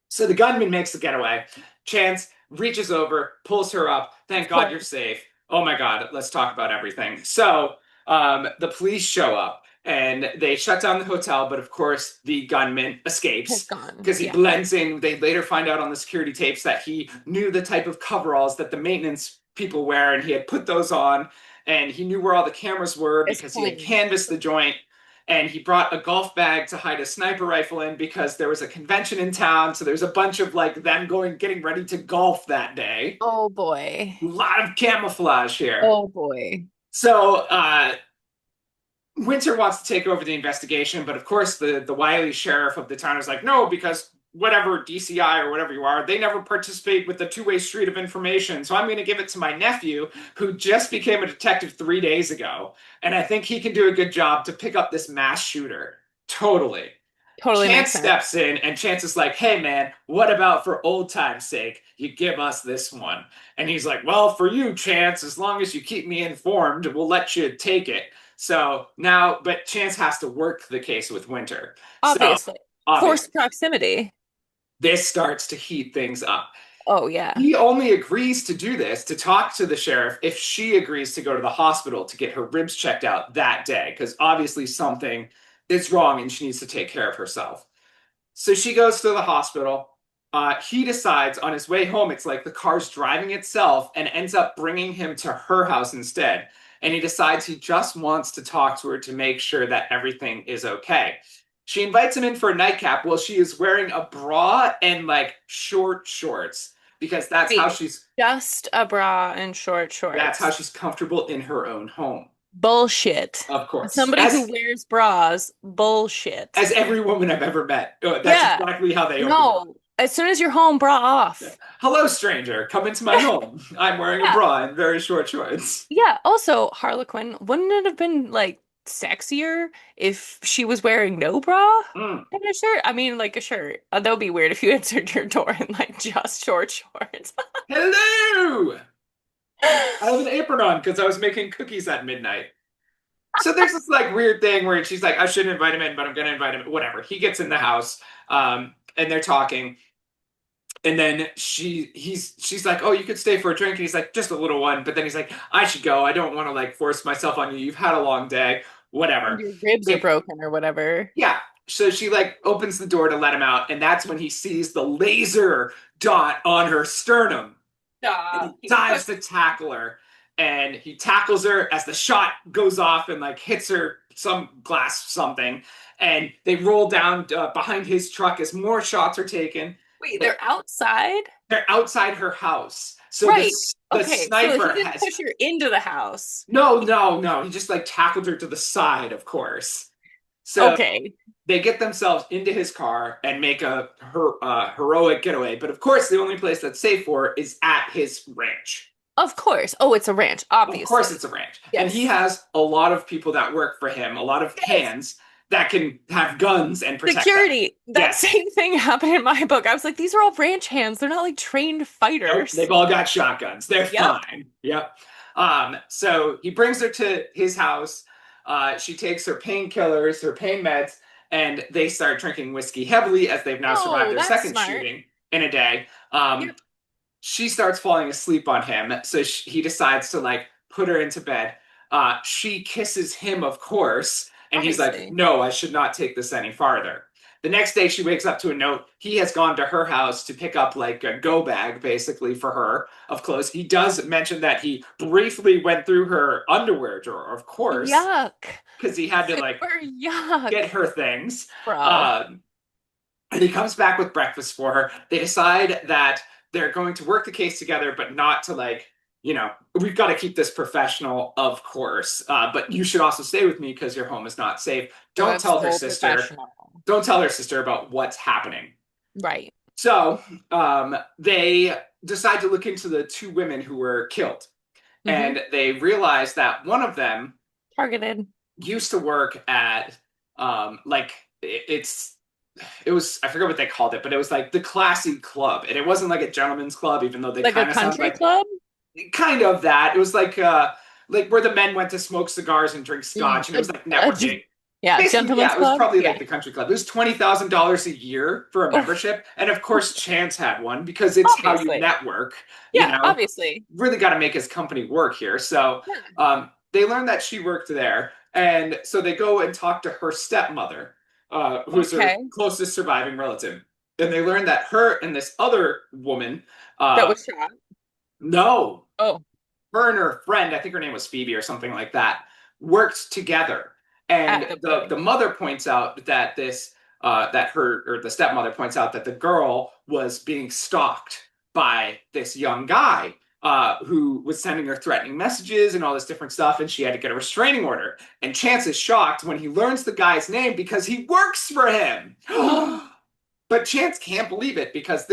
So the gunman makes the getaway. Chance reaches over, pulls her up. Thank God you're safe. Oh my God, let's talk about everything. So the police show up and they shut down the hotel, but of course the gunman escapes because he blends in. They later find out on the security tapes that he knew the type of coveralls that the maintenance people wear, and he had put those on, and he knew where all the cameras were because he had canvassed the joint. And he brought a golf bag to hide a sniper rifle in because there was a convention in town. So there's a bunch of like them getting ready to golf that day. Oh boy. A lot of camouflage here. Oh boy. So Winter wants to take over the investigation, but of course the wily sheriff of the town is like, no, because whatever DCI or whatever you are, they never participate with the two-way street of information. So I'm going to give it to my nephew, who just became a detective 3 days ago. And I think he can do a good job to pick up this mass shooter. Totally. Totally Chance makes sense. steps in, and Chance is like, "Hey, man, what about for old time's sake, you give us this one?" And he's like, "Well, for you, Chance, as long as you keep me informed, we'll let you take it." So now, but Chance has to work the case with Winter. So Obviously. obviously, Forced proximity. this starts to heat things up. Oh, yeah. He only agrees to do this to talk to the sheriff if she agrees to go to the hospital to get her ribs checked out that day, because obviously something is wrong and she needs to take care of herself. So she goes to the hospital. He decides on his way home, it's like the car's driving itself and ends up bringing him to her house instead. And he decides he just wants to talk to her to make sure that everything is okay. She invites him in for a nightcap while she is wearing a bra and like short shorts because Wait, just a bra and short that's how shorts. she's comfortable in her own home. Bullshit. Of course. Somebody who wears bras, bullshit. As every woman I've ever met. That's Yeah. exactly how they open up. No. As soon as you're home, bra Yeah. off. Hello, stranger. Come into my home. I'm wearing a Yeah. bra and very short shorts. Yeah. Also, Harlequin, wouldn't it have been like sexier if she was wearing no bra Mm. and a shirt? I mean, like a shirt. That would be weird if you answered your door in like just short shorts. Hello! I have an apron on because I was making cookies at midnight. So there's this like weird thing where she's like, I shouldn't invite him in, but I'm gonna invite him. Whatever. He gets in the house, and they're talking. And then she's like, "Oh, you could stay for a drink." And he's like, "Just a little one." But then he's like, "I should go. I don't want to like force myself on you. You've had a long day. And Whatever." your ribs are broken or whatever. Yeah. So she like opens the door to let him out, and that's when he sees the laser dot on her sternum. And he Stop. dives to tackle her, and he tackles her as the shot goes off and like hits her some glass something, and they roll down behind his truck as more shots are taken. Wait, they're outside? They're outside her house. So Right. the Okay, so sniper he didn't has push her into the house. no. He just like tackled her to the side, of course. So Okay. they get themselves into his car and make a heroic getaway. But of course, the only place that's safe for is at his ranch. Of course. Oh, it's a ranch, Of course, obviously. it's a ranch. And he Yes. has a lot of people that work for him, a lot of Yes. hands that can have guns and protect them. Security. That Yes. same thing happened in my book. I was like, these are all ranch hands. They're not like trained Nope, fighters. they've all got shotguns. They're Yep. fine. Yep. So he brings her to his house. She takes her painkillers, her pain meds, and they start drinking whiskey heavily as they've now survived Oh, their that's second smart. shooting in a day. Um, Yep. she starts falling asleep on him, so he decides to like put her into bed. She kisses him, of course, and he's like, Obviously. "No, I should not take this any farther." The next day, she wakes up to a note. He has gone to her house to pick up like a go bag, basically for her of clothes. He does mention that he briefly went through her underwear drawer, of course, Yuck. because he had to like Super yuck. get her things. Bro. Um, and he comes back with breakfast for her. They decide that they're going to work the case together, but not to like, we've got to keep this professional, of course. But you should also stay with me because your home is not safe. Don't That's tell her so sister. professional. Don't tell her sister about what's happening. Right. So they decide to look into the two women who were killed. And they realize that one of them Targeted. used to work at like it was I forget what they called it, but it was like the classy club, and it wasn't like a gentleman's club, even though they Like a kind of sound country like club? kind of that. It was like where the men went to smoke cigars and drink scotch, and it was like networking. Yeah, Basically, gentleman's yeah, it was club. probably Yeah. like the country club. It was $20,000 a year for a Oh, membership, and of course, Chance had one because it's how you obviously. network. Yeah, obviously. Really got to make his company work here. So Yeah. they learn that she worked there, and so they go and talk to her stepmother, who's her Okay. closest surviving relative. And they learn that her and this other woman, That was shot. no, Oh, her and her friend, I think her name was Phoebe or something like that, worked together. And at the the wedding. mother points out that the stepmother points out that the girl was being stalked by this young guy who was sending her threatening messages and all this different stuff, and she had to get a restraining order. And Chance is shocked when he learns the guy's name because he works for him. But Chance can't believe it because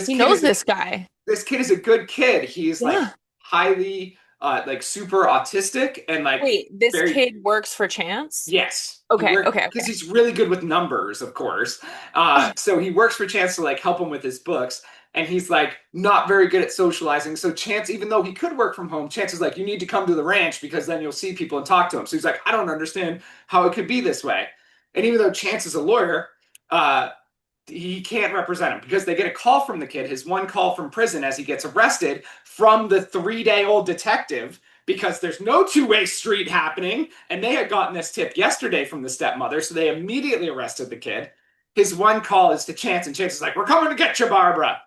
He knows this guy. this kid is a good kid. He's like Yeah. highly like super autistic and like Wait, this very kid works for Chance? yes. He Okay, worked okay, because okay. he's really good with numbers, of course. So he works for Chance to like help him with his books, and he's like not very good at socializing. So Chance, even though he could work from home, Chance is like, you need to come to the ranch because then you'll see people and talk to them. So he's like, I don't understand how it could be this way. And even though Chance is a lawyer, uh, he can't represent him because they get a call from the kid, his one call from prison as he gets arrested from the 3-day-old detective because there's no two-way street happening. And they had gotten this tip yesterday from the stepmother. So they immediately arrested the kid. His one call is to Chance, and Chance is like, we're coming to get you, Barbara.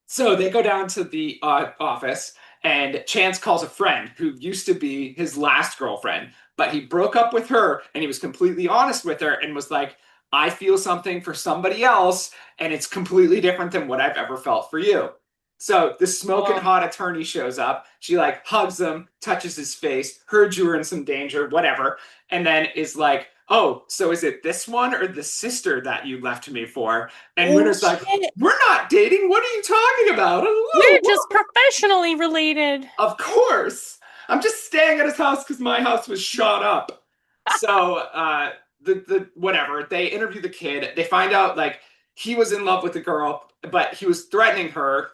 So they go down to the office, and Chance calls a friend who used to be his last girlfriend, but he broke up with her and he was completely honest with her and was like, I feel something for somebody else, and it's completely different than what I've ever felt for you. So the smoking Oh, hot attorney shows up. She like hugs him, touches his face, heard you were in some danger, whatever, and then is like, oh, so is it this one or the sister that you left me for? And oh Winter's like, shit. we're not dating. What are you talking about? We're Whoa, just whoa. professionally related. Of course. I'm just staying at his house because my house was shot up. So the whatever. They interview the kid. They find out like he was in love with the girl, but he was threatening her,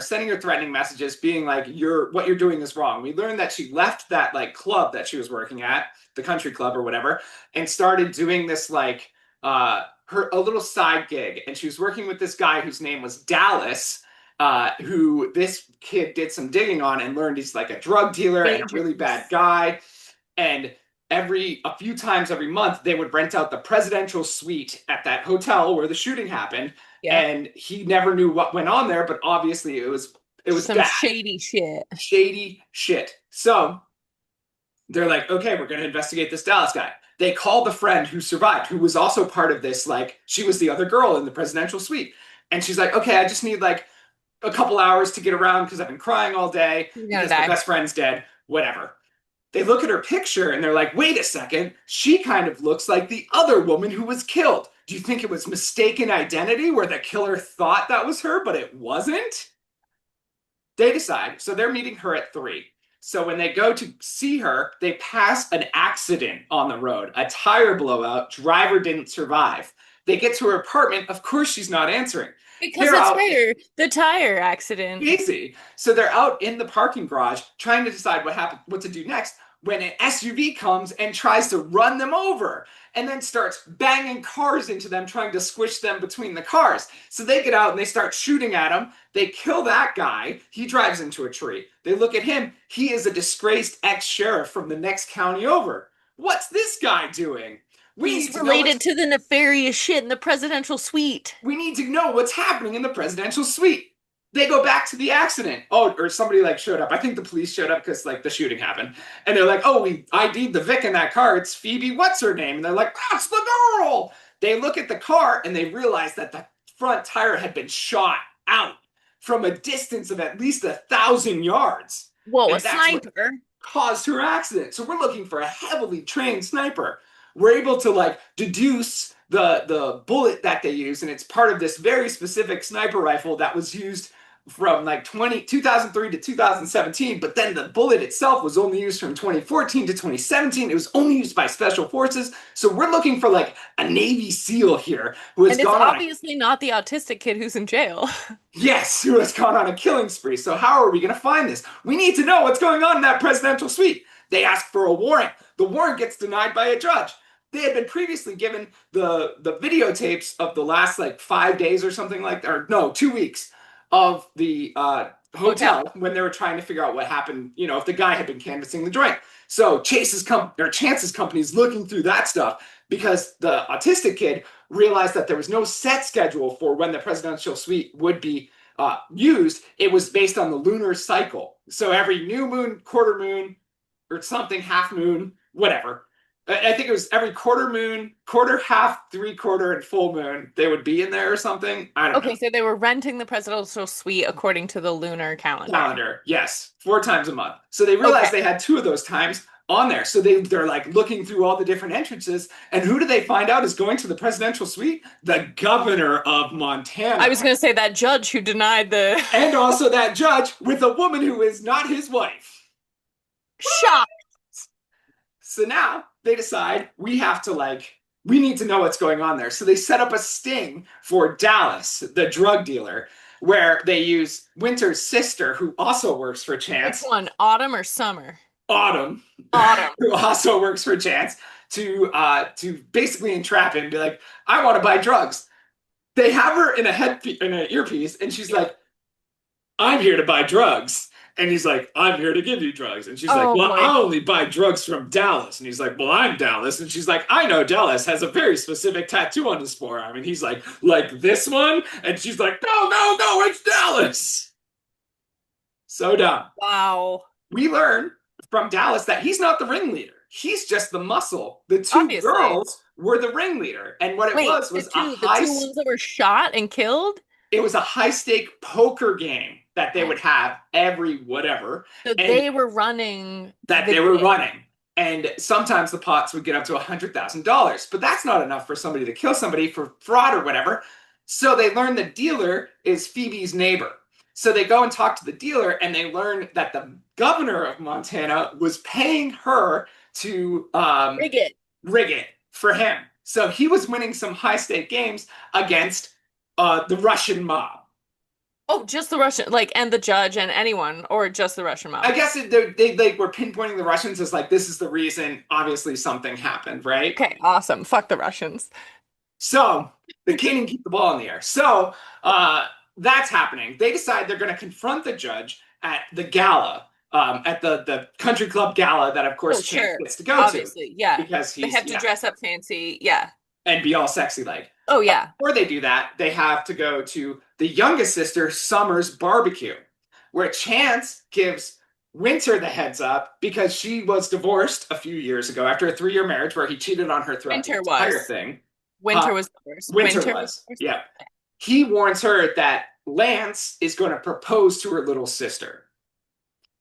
sending her threatening messages, being like, what you're doing is wrong. We learned that she left that like club that she was working at, the country club or whatever, and started doing this like her a little side gig. And she was working with this guy whose name was Dallas, who this kid did some digging on and learned he's like a drug dealer and a really bad Dangerous. guy. And a few times every month, they would rent out the presidential suite at that hotel where the shooting happened. Yep. And he never knew what went on there, but obviously it was Some bad, shady shit. shady shit. So they're like, okay, we're going to investigate this Dallas guy. They called the friend who survived, who was also part of this. Like, she was the other girl in the presidential suite. And she's like, okay, I just need like a couple hours to get around because I've been crying all day He's gonna because my die. best friend's dead, whatever. They look at her picture and they're like, wait a second, she kind of looks like the other woman who was killed. Do you think it was mistaken identity where the killer thought that was her, but it wasn't? They decide. So they're meeting her at 3. So when they go to see her, they pass an accident on the road, a tire blowout, driver didn't survive. They get to her apartment. Of course, she's not answering. Because They're it's out her, the tire accident. easy. So they're out in the parking garage trying to decide what to do next when an SUV comes and tries to run them over and then starts banging cars into them, trying to squish them between the cars. So they get out and they start shooting at him. They kill that guy. He drives into a tree. They look at him. He is a disgraced ex-sheriff from the next county over. What's this guy doing? We He's need to know what's related to the nefarious shit in the presidential suite. we need to know what's happening in the presidential suite. They go back to the accident. Oh, or somebody like showed up. I think the police showed up because like the shooting happened. And they're like, oh, we ID'd the Vic in that car. It's Phoebe, what's her name? And they're like, that's the girl. They look at the car and they realize that the front tire had been shot out from a distance of at least 1,000 yards. Whoa, a And that's what sniper. caused her accident. So we're looking for a heavily trained sniper. We're able to like deduce the bullet that they use, and it's part of this very specific sniper rifle that was used from like 2003 to 2017, but then the bullet itself was only used from 2014 to 2017. It was only used by special forces. So we're looking for like a Navy SEAL here who has And it's gone on a obviously not the autistic kid who's in jail. yes, who has gone on a killing spree. So how are we going to find this? We need to know what's going on in that presidential suite. They ask for a warrant. The warrant gets denied by a judge. They had been previously given the videotapes of the last like 5 days or something like that, or no, 2 weeks of the hotel when they were trying to figure out what happened, if the guy had been canvassing the joint. So Chance's company is looking through that stuff because the autistic kid realized that there was no set schedule for when the presidential suite would be used. It was based on the lunar cycle. So every new moon, quarter moon, or something, half moon, whatever. I think it was every quarter moon, quarter, half, three-quarter, and full moon. They would be in there or something. I don't know. Okay, so they were renting the presidential suite according to the lunar calendar. Calendar, yes, 4 times a month. So they Okay. realized they had 2 of those times, on there. So they're like looking through all the different entrances, and who do they find out is going to the presidential suite? The governor of I Montana. was gonna say that judge who denied the And also that judge with a woman who is not his wife. shot. So now they decide we need to know what's going on there. So they set up a sting for Dallas, the drug dealer, where they use Winter's sister, who also works for Which Chance, one, autumn or summer? Autumn, Autumn. who also works for Chance, to basically entrap him, and be like, I want to buy drugs. They have her in an earpiece, and she's like, I'm here to buy drugs. And he's like, I'm here to give you drugs. And she's like, Oh well, boy. I only buy drugs from Dallas. And he's like, well, I'm Dallas. And she's like, I know Dallas has a very specific tattoo on his forearm. And he's like this one? And she's like, no, no, no, it's Dallas. So dumb. Wow. We learn from Dallas that he's not the ringleader. He's just the muscle. The two Obviously. girls were the ringleader. And what it Wait, was the a two ones that were shot and killed? it was a high stake poker game that they would have every whatever. So And they were running that the they were game. running. And sometimes the pots would get up to $100,000, but that's not enough for somebody to kill somebody for fraud or whatever. So they learn the dealer is Phoebe's neighbor. So they go and talk to the dealer, and they learn that the governor of Montana was paying her to rig it for him. So he was winning some high stake games against the Russian mob. Oh, just the Russian, like, and the judge and anyone, or just the Russian mob? I guess they were pinpointing the Russians as like, this is the reason, obviously something happened, right? Okay, awesome. Fuck the Russians. So the king can keep the ball in the air. So that's happening. They decide they're going to confront the judge at the gala, at the country club gala that, of course, Chance gets to go Obviously, yeah. because They have to dress up fancy, yeah. and be all sexy like. Oh, yeah. Before they do that, they have to go to the youngest sister, Summer's barbecue, where Chance gives Winter the heads up because she was divorced a few years ago after a 3-year marriage where he cheated on her throughout the entire thing. Winter was the first. Winter was, yeah. He warns her that Lance is going to propose to her little sister.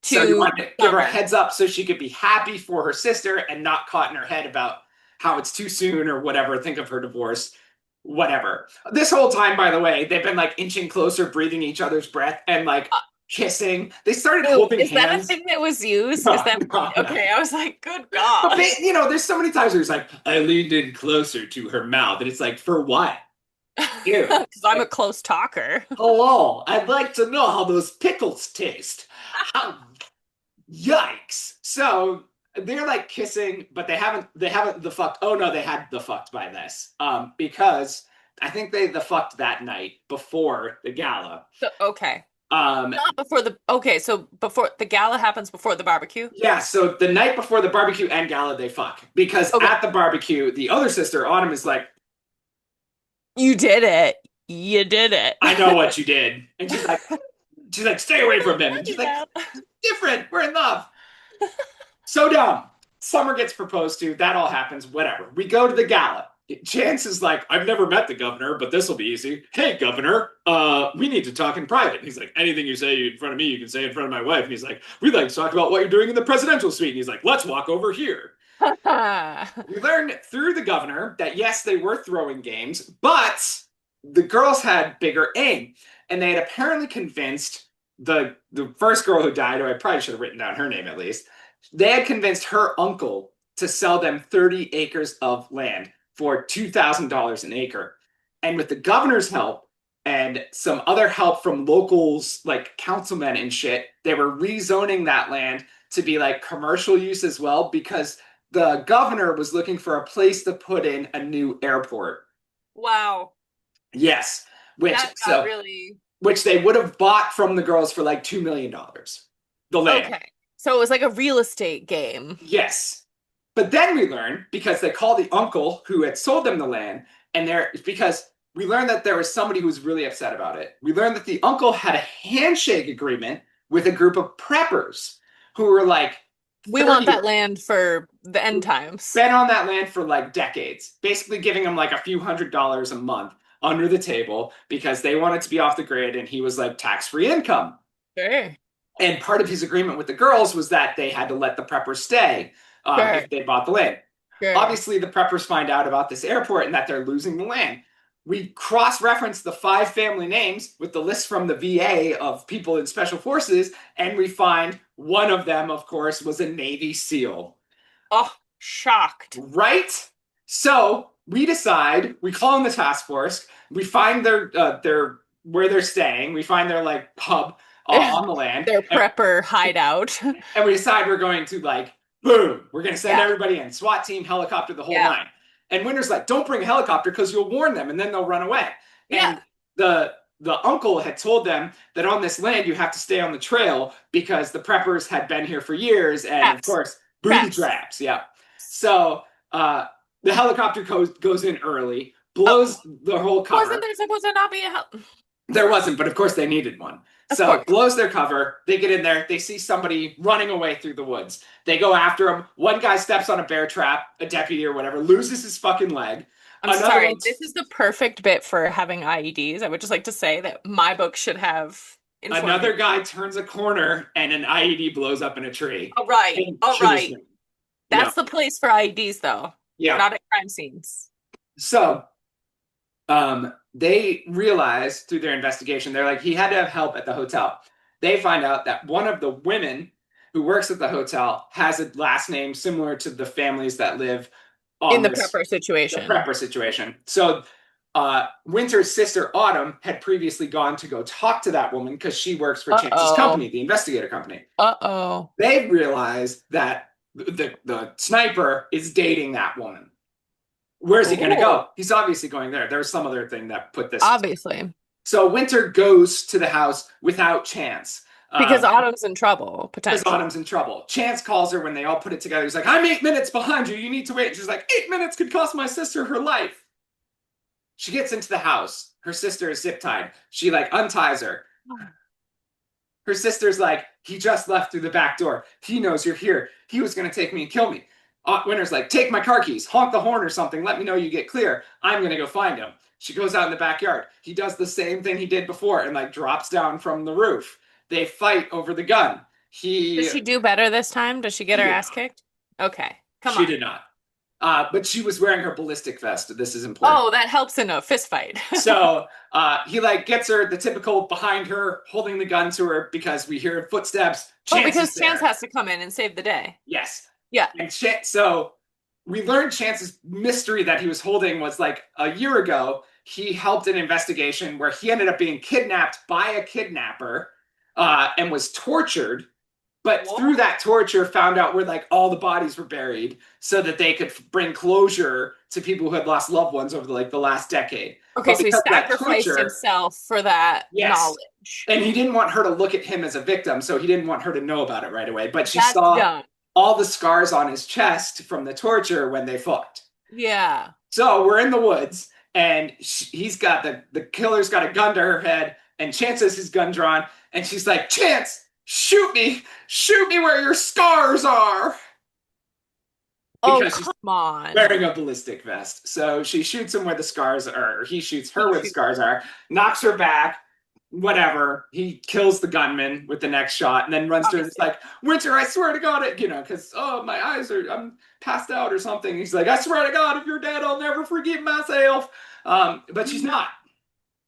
So he wanted to give her a heads up so she could be happy for her sister and not caught in her head about how it's too soon or whatever, think of her divorce, whatever. This whole time, by the way, they've been like inching closer, breathing each other's breath and like kissing. They started holding hands. Is that a thing that was used? No, is that okay? I was like, good God. But there's so many times where he's like, I leaned in closer to her mouth, and it's like, for what? Because I'm a close talker. Hello, I'd like to know how those pickles taste. Yikes. So they're like kissing, but they haven't the fucked. Oh no, they had the fucked by this. Because I think they the fucked that night before the gala. So, okay. Not before so before the gala happens before the barbecue? Yeah, so the night before the barbecue and gala, they fuck. Because at the barbecue, the other sister, Autumn, is like, you did it. You did it. I know what you did. And she's like, stay away from him. And she's like, different. We're in love. So dumb. Summer gets proposed to. That all happens. Whatever. We go to the gala. Chance is like, I've never met the governor, but this will be easy. Hey, governor, we need to talk in private. And he's like, anything you say in front of me, you can say in front of my wife. And he's like, we'd like to talk about what you're doing in the presidential suite. And he's like, let's walk over here. We learned through the governor that yes, they were throwing games, but the girls had bigger aim. And they had apparently convinced the first girl who died, who I probably should have written down her name at least, they had convinced her uncle to sell them 30 acres of land for $2,000 an acre. And with the governor's help and some other help from locals like councilmen and shit, they were rezoning that land to be like commercial use as well because the governor was looking for a place to put in a new airport. Wow. Yes. Which they would have bought from the girls for like $2 million. The land. Okay. So it was like a real estate game. Yes. But then we learn, because they call the uncle who had sold them the land, and because we learned that there was somebody who was really upset about it. We learned that the uncle had a handshake agreement with a group of preppers who were like, we want that land for the end times. Been on that land for like decades, basically giving them like a few $100s a month under the table because they wanted to be off the grid, and he was like tax-free income. Sure. And part of his agreement with the girls was that they had to let the preppers stay. Sure, if they bought the land. sure. Obviously, the preppers find out about this airport and that they're losing the land. We cross-reference the 5 family names with the list from the VA of people in special forces, and we find one of them, of course, was a Navy SEAL. Oh, shocked. Right? So we decide, we call in the task force, we find their where they're staying, we find their like pub on the land, Their prepper hideout. and we decide we're going to like, boom, we're going to send Yeah, everybody in, SWAT team, helicopter, the whole yeah, nine. And Winter's like, don't bring a helicopter because you'll warn them and then they'll run away. yeah. And the uncle had told them that on this land you have to stay on the trail because the preppers had been here for years, and of Traps, course, booby traps. traps. Yeah. So the helicopter goes in early, Oh, blows the whole wasn't cover. there supposed to not be a There wasn't, but of course they needed one. Of So course. it blows their cover. They get in there. They see somebody running away through the woods. They go after him. One guy steps on a bear trap, a deputy or whatever, loses his fucking leg. I'm Another sorry. one, This is the perfect bit for having IEDs. I would just like to say that my book should have informed another me. guy turns a corner and an IED blows up in a tree All right. and All kills right. him. Yeah, That's the place for IEDs, though. yeah. Not at crime scenes. So they realize through their investigation, they're like, he had to have help at the hotel. They find out that one of the women who works at the hotel has a last name similar to the families that live In on the this prepper situation. the prepper situation. So Winter's sister Autumn had previously gone to go talk to that woman because she works for Chance's Uh-oh. company, the investigator company. Uh-oh. They realize that the sniper is dating that woman. Where's he going to go? He's obviously going there. There's some other thing that put this. Obviously. So Winter goes to the house without Chance. Because Autumn's in trouble, Because potentially. Autumn's in trouble. Chance calls her when they all put it together. He's like, I'm 8 minutes behind you. You need to wait. She's like, 8 minutes could cost my sister her life. She gets into the house. Her sister is zip tied. She like unties her. Her sister's like, he just left through the back door. He knows you're here. He was going to take me and kill me. Winter's like, take my car keys, honk the horn or something. Let me know you get clear. I'm going to go find him. She goes out in the backyard. He does the same thing he did before and like drops down from the roof. They fight over the gun. Does she do better this time? Does she get her Yeah. ass kicked? Okay. Come She on. did not. But she was wearing her ballistic vest. This is important. Oh, that helps in a fist fight. So he like gets her the typical behind her, holding the gun to her because we hear footsteps. Oh, Chance because is there. Chance has to come in and save the day. Yes. Yeah. And so we learned Chance's mystery that he was holding was like a year ago. He helped an investigation where he ended up being kidnapped by a kidnapper and was tortured. But Whoa. through that torture, found out where like all the bodies were buried, so that they could bring closure to people who had lost loved ones over the last decade. Okay, But so he because of that sacrificed torture- himself for that Yes. knowledge. And he didn't want her to look at him as a victim, so he didn't want her to know about it right away. But she That's saw dumb. all the scars on his chest from the torture when they fought. Yeah. So we're in the woods, and he's got the killer's got a gun to her head, and Chance has his gun drawn, and she's like, Chance, shoot me where your scars are. Oh, Because she's come on. wearing a ballistic vest. So she shoots him where the scars are, or he shoots her where the scars are, knocks her back, whatever. He kills the gunman with the next shot, and then runs to her. It's like, Winter, I swear to God, because my eyes I'm passed out or something. He's like, I swear to God, if you're dead, I'll never forgive myself. But she's not,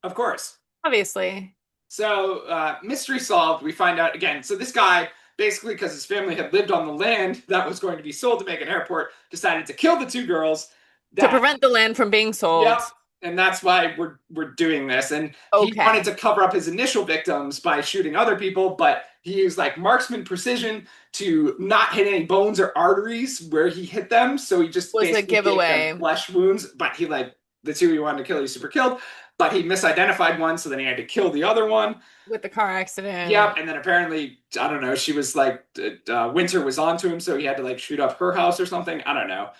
of course. Obviously. So mystery solved. We find out again. So this guy, basically because his family had lived on the land that was going to be sold to make an airport, decided to kill the 2 girls. To prevent the land from being sold. Yep. And that's why we're doing this. And he wanted to cover up his initial victims by shooting other people, but he used like marksman precision to not hit any bones or arteries where he hit them. So he just Was a basically gave giveaway. them flesh wounds. But he the 2 he wanted to kill, he super killed. But he misidentified one, so then he had to kill the other one. With the car accident. Yep, and then apparently, I don't know, she was like, Winter was onto him, so he had to like shoot up her house or something. I don't know.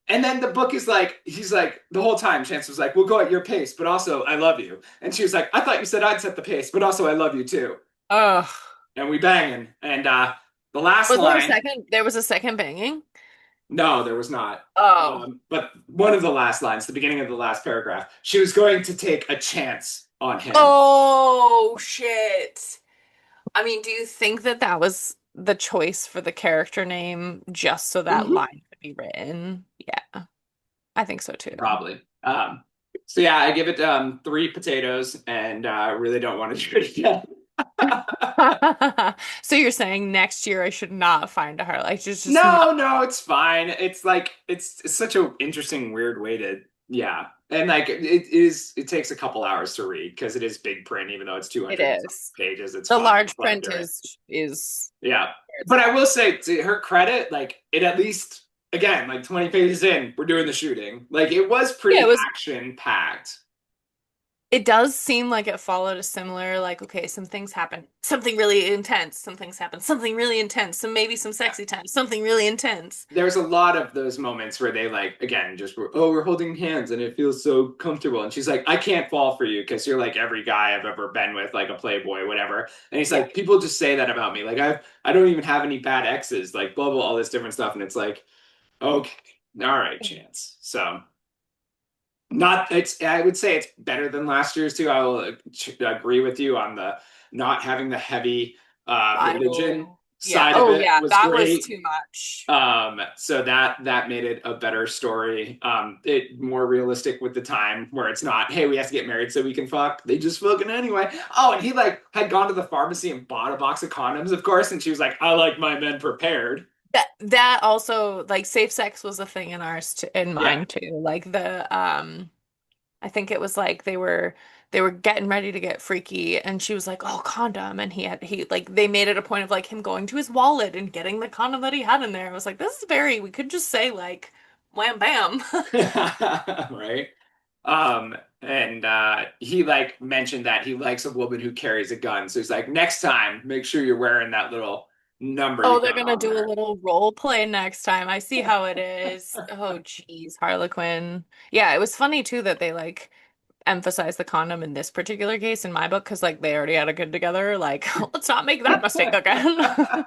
And then the book is like, he's like, the whole time, Chance was like, we'll go at your pace, but also I love you. And she was like, I thought you said I'd set the pace, but also I love you too. Ugh. And we banging. And the last Was line. there was a second banging? No, there was not. Oh. But one of the last lines, the beginning of the last paragraph, she was going to take a chance on him. Oh, shit. I mean, do you think that was the choice for the character name just so that Mhm. line could be written. Yeah, I think so too. Probably. So yeah, I give it 3 potatoes, and really don't want to do it again. So you're saying next year I should not find a heart, like just not. No, no, it's fine. It's like it's such an interesting, weird way to, yeah. And like it takes a couple hours to read because it is big print, even though it's It 200 and something is. pages. It's The fun. large Fun print through it. is Yeah. where it's But I at. will say, to her credit, like it at least, again, like 20 pages in, we're doing the shooting. Like it was Yeah, it pretty was. action packed. It does seem like it followed a similar, like, okay, some things happen, something really intense, some things happen, something really intense, some maybe some Yeah. sexy time, something really intense. There's a lot of those moments where they like, again, just oh, we're holding hands and it feels so comfortable. And she's like, I can't fall for you because you're like every guy I've ever been with, like a playboy, whatever. And he's Yeah. like, people just say that about me. Like I don't even have any bad exes, like blah blah, all this different stuff. And it's like, okay, all right, chance. So not it's I would say it's better than last year's too. I will agree with you on the not having the heavy religion Bible. Yeah. side of Oh, it yeah. was That was great. too much. So that made it a better story. It more realistic with the time where it's not, hey, we have to get married so we can fuck. They just fucking anyway. Oh, and he like had gone to the pharmacy and bought a box of condoms, of course, and she was like, I like my men prepared. That also, like, safe sex was a thing in ours too, in Yeah. mine too. Like I think it was like they were getting ready to get freaky and she was like, "Oh, condom." And he like they made it a point of like him going to his wallet and getting the condom that he had in there. I was like, "This is very we could just say like wham bam." Right. And he like mentioned that he likes a woman who carries a gun. So he's like, next time, make sure you're wearing that little number Oh, you they're got gonna on do a there. little role play next time. I see how it is. Oh, geez, Harlequin. Yeah, it was funny too that they like emphasized the condom in this particular case in my book because like they already had a good together. Like, let's not make that mistake again.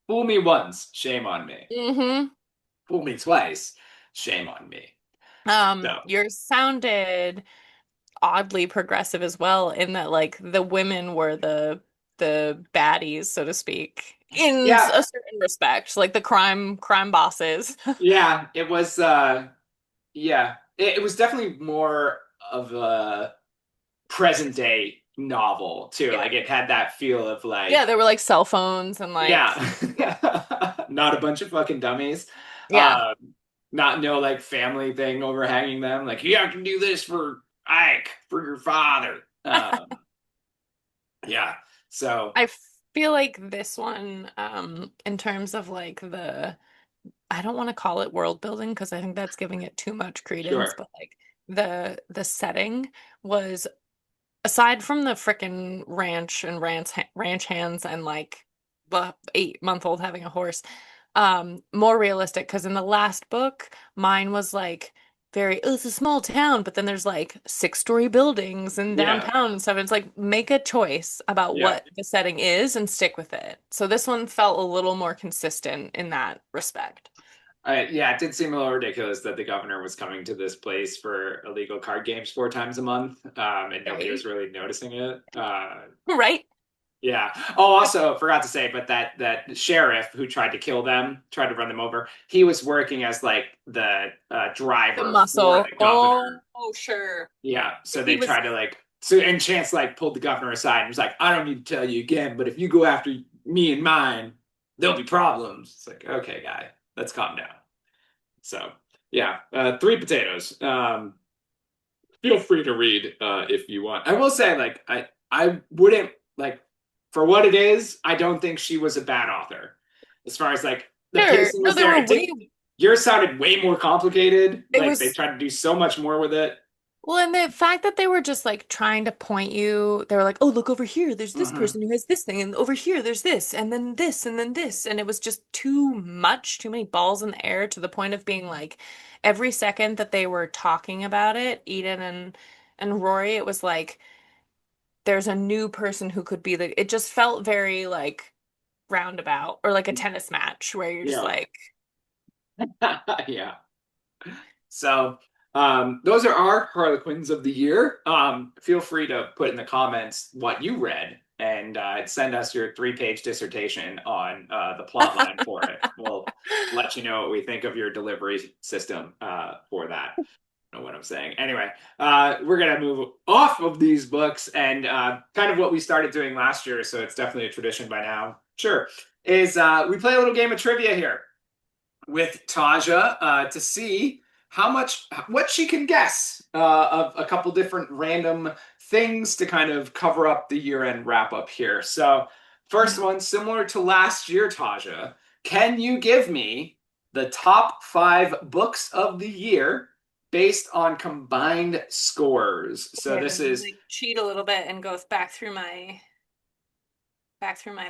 Fool me once, shame on me. hmm Fool me twice, shame on me. So, Yours sounded oddly progressive as well in that like the women were the baddies, so to speak, in yeah, a certain respect, like the crime bosses. yeah, it was yeah, it was definitely more of a present day novel too. Yeah. Like it had that feel of Yeah, like, there were like cell phones and like yeah, yeah. not a bunch of fucking dummies. Yeah. Um, not no like family thing overhanging them. Like you have to do this for Ike, for your father. Yeah. So I feel like this one, in terms of like I don't want to call it world building because I think that's giving it too much credence, sure. but like the setting was aside from the frickin' ranch and ranch hands and like the 8-month-old having a horse, more realistic because in the last book, mine was like very, oh, it's a small town, but then there's like 6-story buildings and Yeah. downtown and stuff. And it's like make a choice about Yeah. what the setting is and stick with it. So this one felt a little more consistent in that respect. Yeah, it did seem a little ridiculous that the governor was coming to this place for illegal card games 4 times a month, and nobody Right. was really noticing it. Right? Yeah. Oh, also forgot to say, but that sheriff who tried to kill them, tried to run them over, he was working as like the The driver for muscle. the governor. Oh, sure. Yeah. So He they was tried to like, so and Chance like pulled the governor aside and was like, I don't need to tell you again, but if you go after me and mine, there'll be problems. It's like, okay, guy, let's calm down. So yeah, 3 potatoes. Feel free to read if you want. I will say, like, I wouldn't like for what it is. I don't think she was a bad author, as far as like the sure. pacing No, was there there. were It did. Yours sounded way more complicated. it Like they was tried to do so much more with it. well, and the fact that they were just like trying to point you, they were like, oh, look over here, there's this Hmm. person who has this thing, and over here there's this, and then this, and then this. And it was just too much, too many balls in the air to the point of being like every second that they were talking about it, Eden and Rory, it was like there's a new person who could be it just felt very like roundabout or like a tennis match where you're just Yeah, like, yeah. So those are our Harlequins of the year. Feel free to put in the comments what you read and send us your 3-page dissertation on the plot line for it. We'll let you know what we think of your delivery system for that. Know what I'm saying. Anyway, we're gonna move off of these books and kind of what we started doing last year, so it's definitely a tradition by now. Sure, is we play a little game of trivia here with Taja to see what she can guess of a couple different random things to kind of cover up the year-end wrap up here. So, first one, similar to last year, Taja, can you give me the top 5 books of the year based on combined scores? So Okay, this I'm gonna, is like, cheat a little bit and go back through my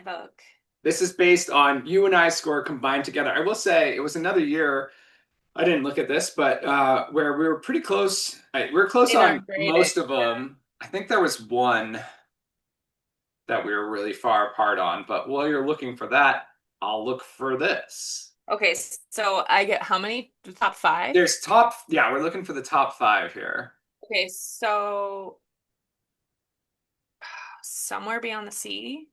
book. this is based on you and I score combined together. I will say it was another year. I didn't look at this, but where we were pretty close. We were close In our on grading, most of them. I think there was one that we were really far apart on. But while you're looking for that, I'll look for this. okay, so I get how many? The top 5? There's top, yeah, we're looking for the top 5 here. Okay, so Somewhere Beyond the Sea.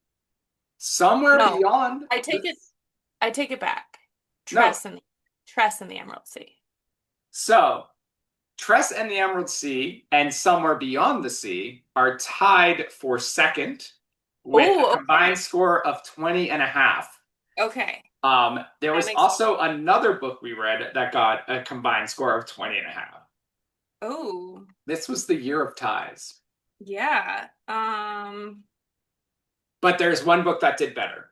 Somewhere No, beyond I take it. this. I take it back. No. Tress in the Emerald Sea. So Tress and the Emerald Sea and Somewhere Beyond the Sea are tied for second with a Oh, combined score of 20 and a half. okay. There That was makes also another book we read that got a combined score of 20 and a half. Oh, This was the year of ties. yeah. But there's one book that did better.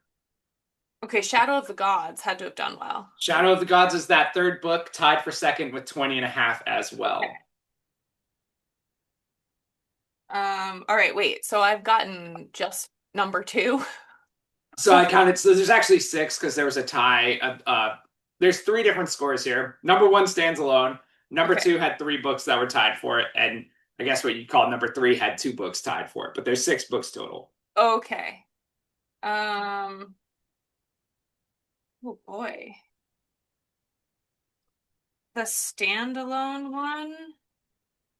Okay, Shadow of the Gods had to have done well. Shadow of the Gods is that third book, tied for second with 20 and a half as well. Okay. All right, wait. So I've gotten just number 2. So I counted, so there's actually 6 because there was a tie. There's 3 different scores here. Number 1 stands alone. Number Okay. 2 had 3 books that were tied for it, and I guess what you'd call number 3 had 2 books tied for it. But there's 6 books total. Okay. Oh boy. The standalone one?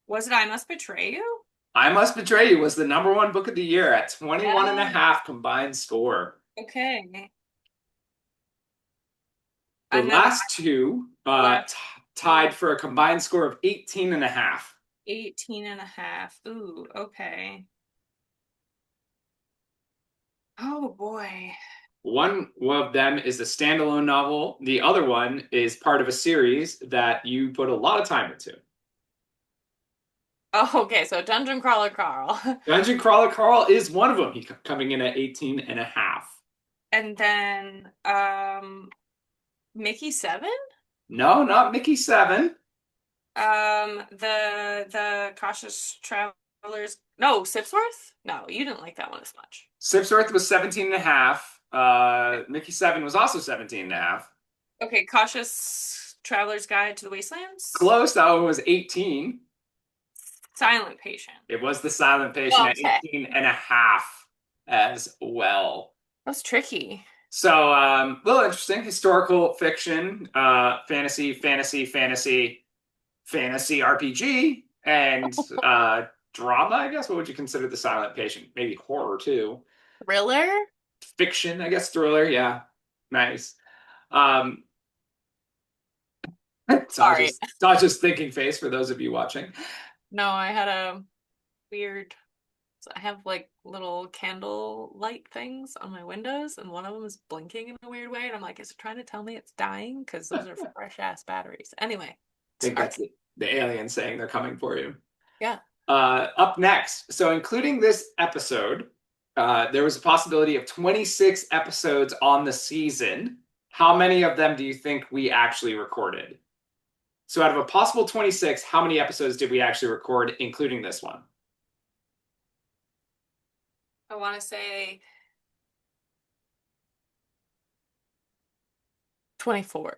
Was it I Must Betray You? I Must Betray You was the number 1 book of the year at 21 and a Yeah. half combined score. Okay. The And then last 2 left tied for a combined score of 18 and a half. 18 and a half. Ooh, okay. Oh boy. One of them is a standalone novel. The other one is part of a series that you put a lot of time into. Oh, okay, so Dungeon Crawler Carl. Dungeon Crawler Carl is one of them. He's coming in at 18 and a half. And then Mickey 7? No, not Mickey 7. The Cautious Travelers. No, Sipsworth? No, you didn't like that one as much. Sipsworth was 17 and a half. Mickey 7 was also 17 and a half. Okay, Cautious Traveler's Guide to the Wastelands. Close, that one was 18. Silent Patient. It was The Silent Patient at 18 and a half as well. That's tricky. So, a little interesting. Historical fiction, fantasy RPG, and drama, I guess. What would you consider The Silent Patient? Maybe horror, too. Thriller? Fiction, I guess. Thriller, yeah. Nice. Sorry. Taja's thinking face for those of you watching. No, I had a weird. I have like little candle light things on my windows, and one of them is blinking in a weird way. And I'm like, is it trying to tell me it's dying? Because those are fresh ass batteries. Anyway, I think that's the alien saying they're coming for you. yeah. Up next, so including this episode, there was a possibility of 26 episodes on the season. How many of them do you think we actually recorded? So out of a possible 26, how many episodes did we actually record, including this one? I want to say 24.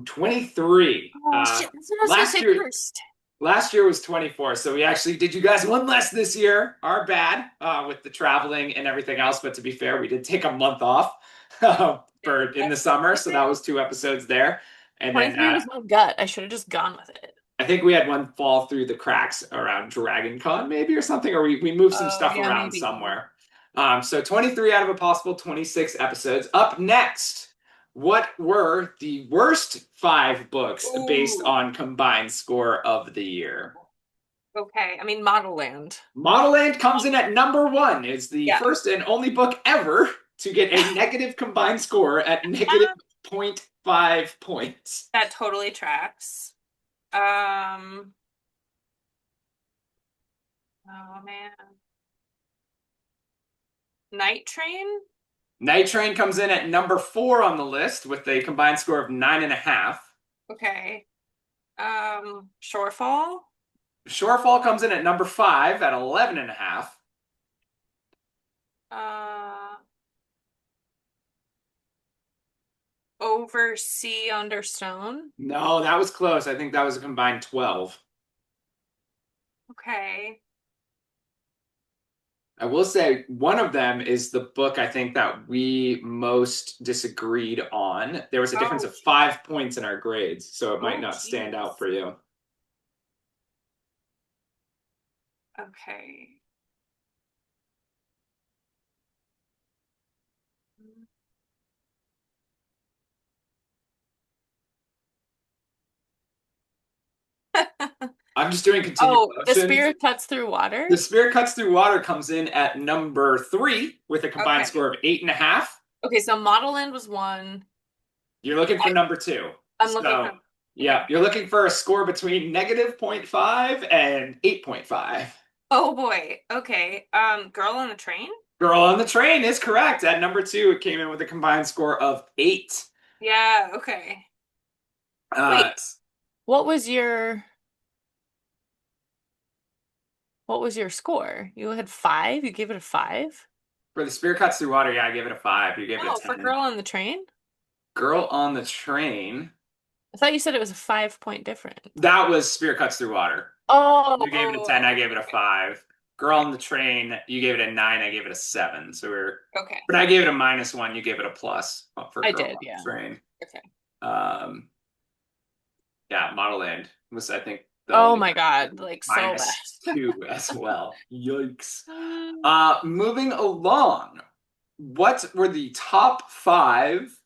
23. Oh, shit. That's what I was going to say first. Last year was 24, so we actually did you guys one less this year. Our bad with the traveling and everything else, but to be fair, we did take a month off in the summer, so that was 2 episodes there. And 23 then was my gut. I should have just gone with it. I think we had one fall through the cracks around Dragon Con, maybe, or something, or we moved some stuff around maybe. somewhere. So 23 out of a possible 26 episodes. Up next, what were the worst 5 books based Ooh. on combined score of the year? Okay, I mean Model Land. Model Land comes in at number 1. It's the Yeah. first and only book ever to get a negative combined score at negative 0.5 points. That totally tracks. Um, oh man. Night Train? Night Train comes in at number 4 on the list with a combined score of 9.5. Okay. Shorefall? Shorefall comes in at number 5 at 11.5. Uh, Over Sea Under Stone? No, that was close. I think that was a combined 12. Okay. I will say one of them is the book I think that we most disagreed on. There was a difference Oh, of 5 points in our grades, so it might oh, not stand jeez. out for you. Okay. I'm just doing continued Oh, The motions. Spirit Cuts Through Water? The Spirit Cuts Through Water comes in at number 3 with a combined Okay. score of 8.5. Okay, so Model Land was one. You're looking for number 2. I'm looking for So, yeah, you're looking for a score between negative 0.5 and 8.5. Oh boy. Okay. Girl on the Train? Girl on the Train is correct. At number 2, it came in with a combined score of 8. Yeah, okay. Uh, Wait, what was your what was your score? You had 5? You gave it a 5? for The Spirit Cuts Through Water, yeah, I gave it a 5. You gave it No, a for 10. Girl on the Train? Girl on the Train, I thought you said it was a 5 point difference. that was Spirit Cuts Through Water. Oh, You gave it a 10, I oh, gave it a 5. Girl on the Train, you gave it a 9, I gave it a 7. So we're, okay. but I gave it a -1, you gave it a plus for I Girl did, on the yeah. Train. Okay. Um, yeah, Model Land was, I think, the Oh only my God, like so bad. -2 as well. Yikes. Mm. Moving along, what were the top 5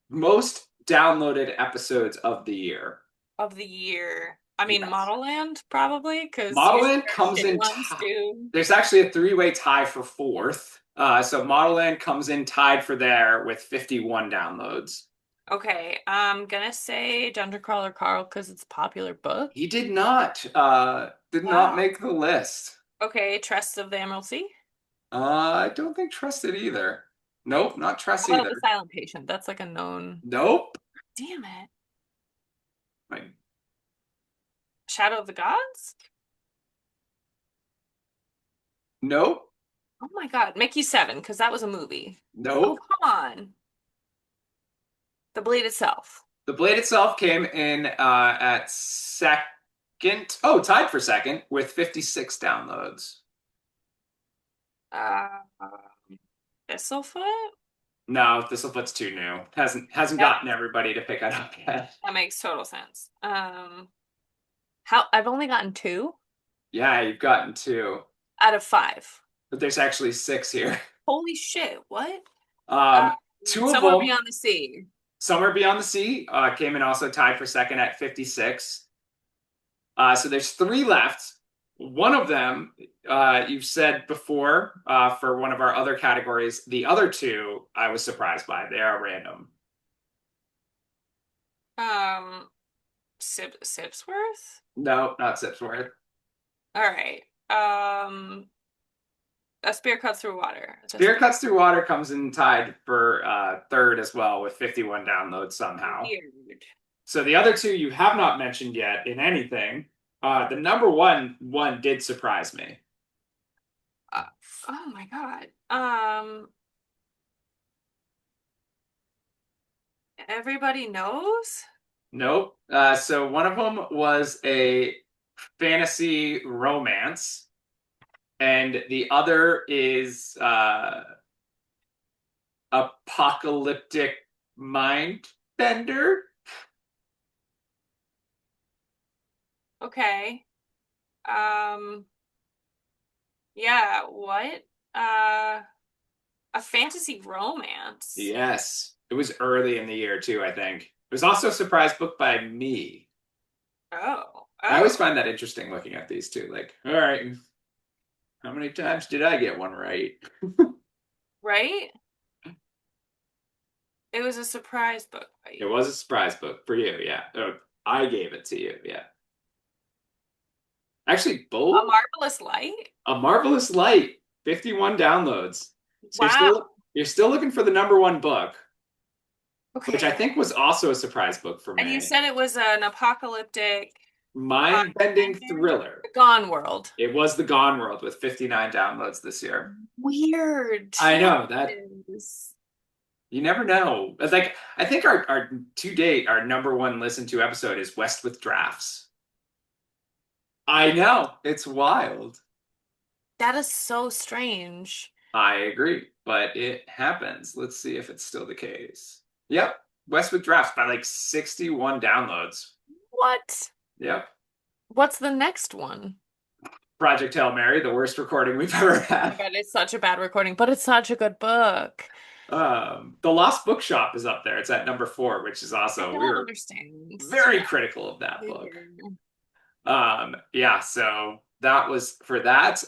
most downloaded episodes of the year? Of the year. I mean, Yes. Model Land probably, because Model usually Land their comes shitty in ones top. do. There's actually a 3-way tie for 4th. So Model Land comes in tied for there with 51 downloads. Okay, I'm gonna say Dungeon Crawler Carl because it's a popular book. He did not Wow. make the list. Okay, Trust of the Emerald Sea. I don't think Trusted either. Nope, not Trust How about either. The Silent Patient? That's like a known. Nope. Damn it. Like, Shadow of the Gods? nope. Oh my God, Mickey 7, because that was a movie. Oh, Nope. come on. The Blade itself. The Blade itself came in at second. Oh, tied for second with 56 downloads. Uh, Thistlefoot? No, Thistlefoot's too new. Hasn't That gotten everybody to pick it up yet. that makes total sense. How I've only gotten 2 Yeah, you've gotten 2, out of 5. but there's actually 6 here. Holy shit, what? Uh, Um, 2 of Somewhere them, Beyond the Sea. Somewhere Beyond the Sea, came in also tied for second at 56. So there's 3 left. One of them, you've said before, for one of our other categories. The other 2, I was surprised by. They are random. Um, Sipsworth? No, not Sipsworth. All right. A Spear Cuts Through Water. Spirit Cuts Through Water comes in tied for third as well with 51 downloads somehow. Weird. So the other 2 you have not mentioned yet in anything. The number one did surprise me. Uh, oh my God. Everybody knows? Nope. So one of them was a fantasy romance, and the other is apocalyptic mind bender. Okay. Yeah, what? A fantasy romance. Yes. It was early in the year too, I think. It was also a surprise book by me. Oh. I always Oh. find that interesting looking at these two. Like, all right, how many times did I get one right? Right? It was a surprise book by It you. was a surprise book for you, yeah. I gave it to you, yeah. Actually, A both Marvelous Light? A Marvelous Light, 51 downloads. So Wow. you're still looking for the number one book, which I Okay. think was also a surprise book for And you me. said it was an apocalyptic Mind-bending nightmare? thriller. The Gone World. It was The Gone World with 59 downloads this year. Weird I know that choices. you never know. It's like I think our to date our number one listened to episode is West with Drafts. I know, it's wild. That is so strange. I agree, but it happens. Let's see if it's still the case. Yep, West with Drafts by like 61 downloads. What? Yep. What's the next one? Project Hail Mary, the worst recording we've ever Oh my had. God, it's such a bad recording, but it's such a good book. The Lost Bookshop is up there. It's at number 4, which is I also we don't were understand. very critical of that book. Yeah. Yeah, so that was for that.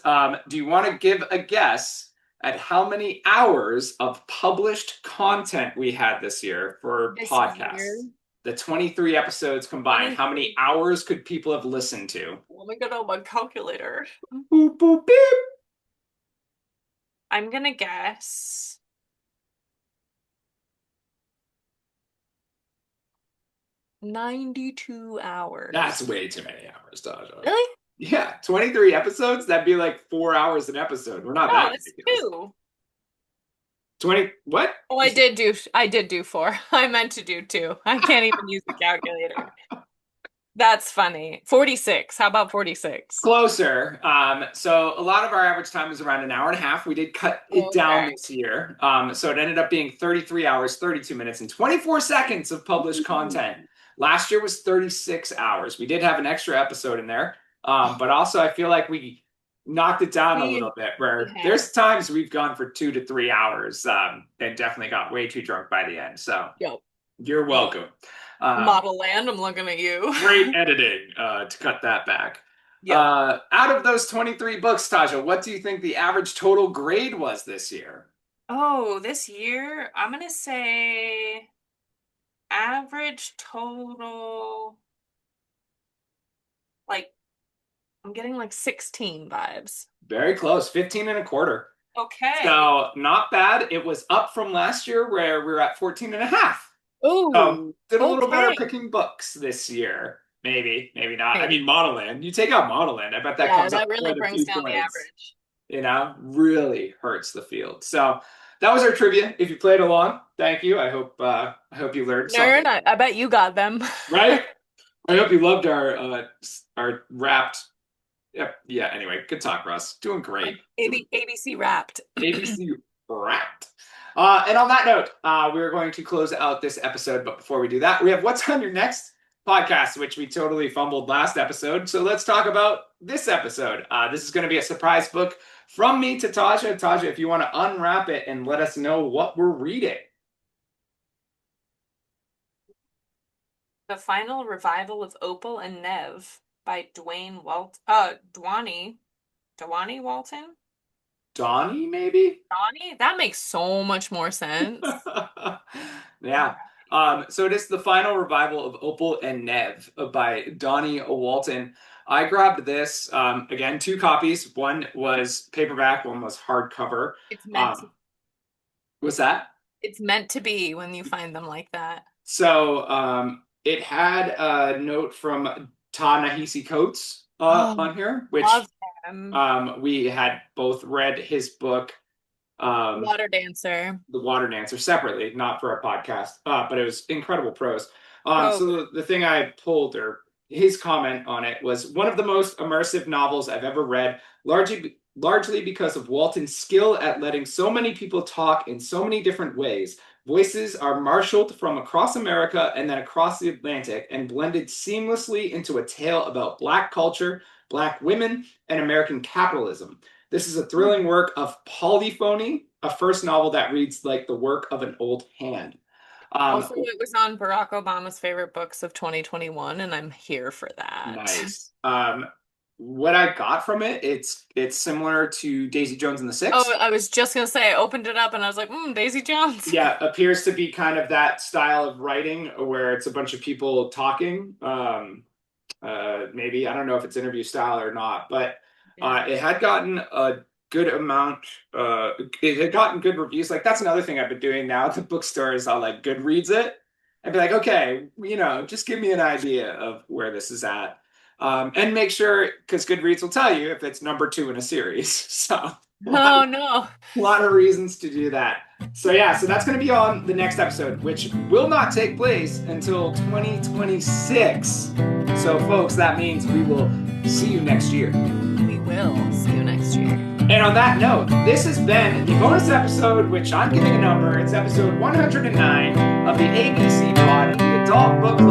Do you want to give a guess at how many hours of published content we had this year for This year, podcasts? The 23 episodes combined, how many 23. hours could people have listened to? Let me get on my calculator. Boop, boop, beep. I'm gonna guess 92 hours. That's way too many hours, Taja. Really? Yeah, 23 episodes, that'd be like 4 hours an episode. We're not No, that it's ridiculous. 2. 20, what? Oh, I did do 4. I meant to do 2. I can't even use the calculator. That's funny. 46. How about 46? Closer. So a lot of our average time is around an hour and a half. We did cut it down Okay. this year. So it ended up being 33 hours, 32 minutes, and 24 seconds of published content. Last year was 36 hours. We did have an extra episode in there. But also I feel like we knocked it down a little bit where Yeah. there's times we've gone for 2 to 3 hours, and definitely got way too drunk by the end. So Yep. you're welcome. Model Land, I'm looking at you. Great editing to cut that back. Yep. Out of those 23 books, Taja, what do you think the average total grade was this year? Oh, this year, I'm gonna say average total, like, I'm getting like 16 vibes. Very close, 15 and a quarter. Okay. So not bad. It was up from last year where we were at 14 and a half. Oh, Did a little better okay. picking books this year. Maybe, maybe not. I Maybe. mean, Model Land. You take out Model Land, I bet that Yeah, comes that up really quite a brings few down the points. average. You know, really hurts the field. So that was our trivia. If you played along, thank you. I hope you learned something. Nerd, I bet you got them. Right? I hope you loved our wrapped. Yep. Yeah. Anyway, good talk, Russ. Doing great. ABC Wrapped. ABC wrapped. And on that note, we're going to close out this episode. But before we do that, we have what's on your next podcast, which we totally fumbled last episode. So let's talk about this episode. This is going to be a surprise book from me to Taja. Taja, if you want to unwrap it and let us know what we're reading. The Final Revival of Opal and Nev by Dwayne Dwani Walton? Donnie, maybe? Donnie? That makes so much more sense. Yeah. So it is the final revival of Opal and Nev by Donnie Walton. I grabbed this, again, 2 copies. One was paperback, one was hardcover. It's meant What's that? It's meant to be when you find them like that. So it had a note from Ta-Nehisi Coates on here, which Love him. we had both read his book, Water Dancer. The Water Dancer, separately, not for a podcast, but it was incredible prose. Oh. So the thing I pulled, or his comment on it, was one of the most immersive novels I've ever read, largely because of Walton's skill at letting so many people talk in so many different ways. Voices are marshaled from across America and then across the Atlantic and blended seamlessly into a tale about Black culture, Black women, and American capitalism. This is a thrilling work of polyphony, a first novel that reads like the work of an old hand. Also, it was on Barack Obama's favorite books of 2021, and I'm here for that. Nice. What I got from it, it's similar to Daisy Jones and the Six. Oh, I was just gonna say, I opened it up and I was like, Daisy Jones. Yeah, appears to be kind of that style of writing where it's a bunch of people talking. Maybe, I don't know if it's interview style or not, but it had gotten a good amount. It had gotten good reviews. Like, that's another thing I've been doing now at the bookstore is I'll like Goodreads it and be like, okay, just give me an idea of where this is at. And make sure, because Goodreads will tell you if it's number 2 in a series. So Oh no. a lot of reasons to do that. So yeah, so that's going to be on the next episode, which will not take place until 2026. So folks, that means we will see you next year. We will see you next year. And on that note, this has been the bonus episode, which I'm giving a number. It's episode 109 of the ABC Pod, the Adult Book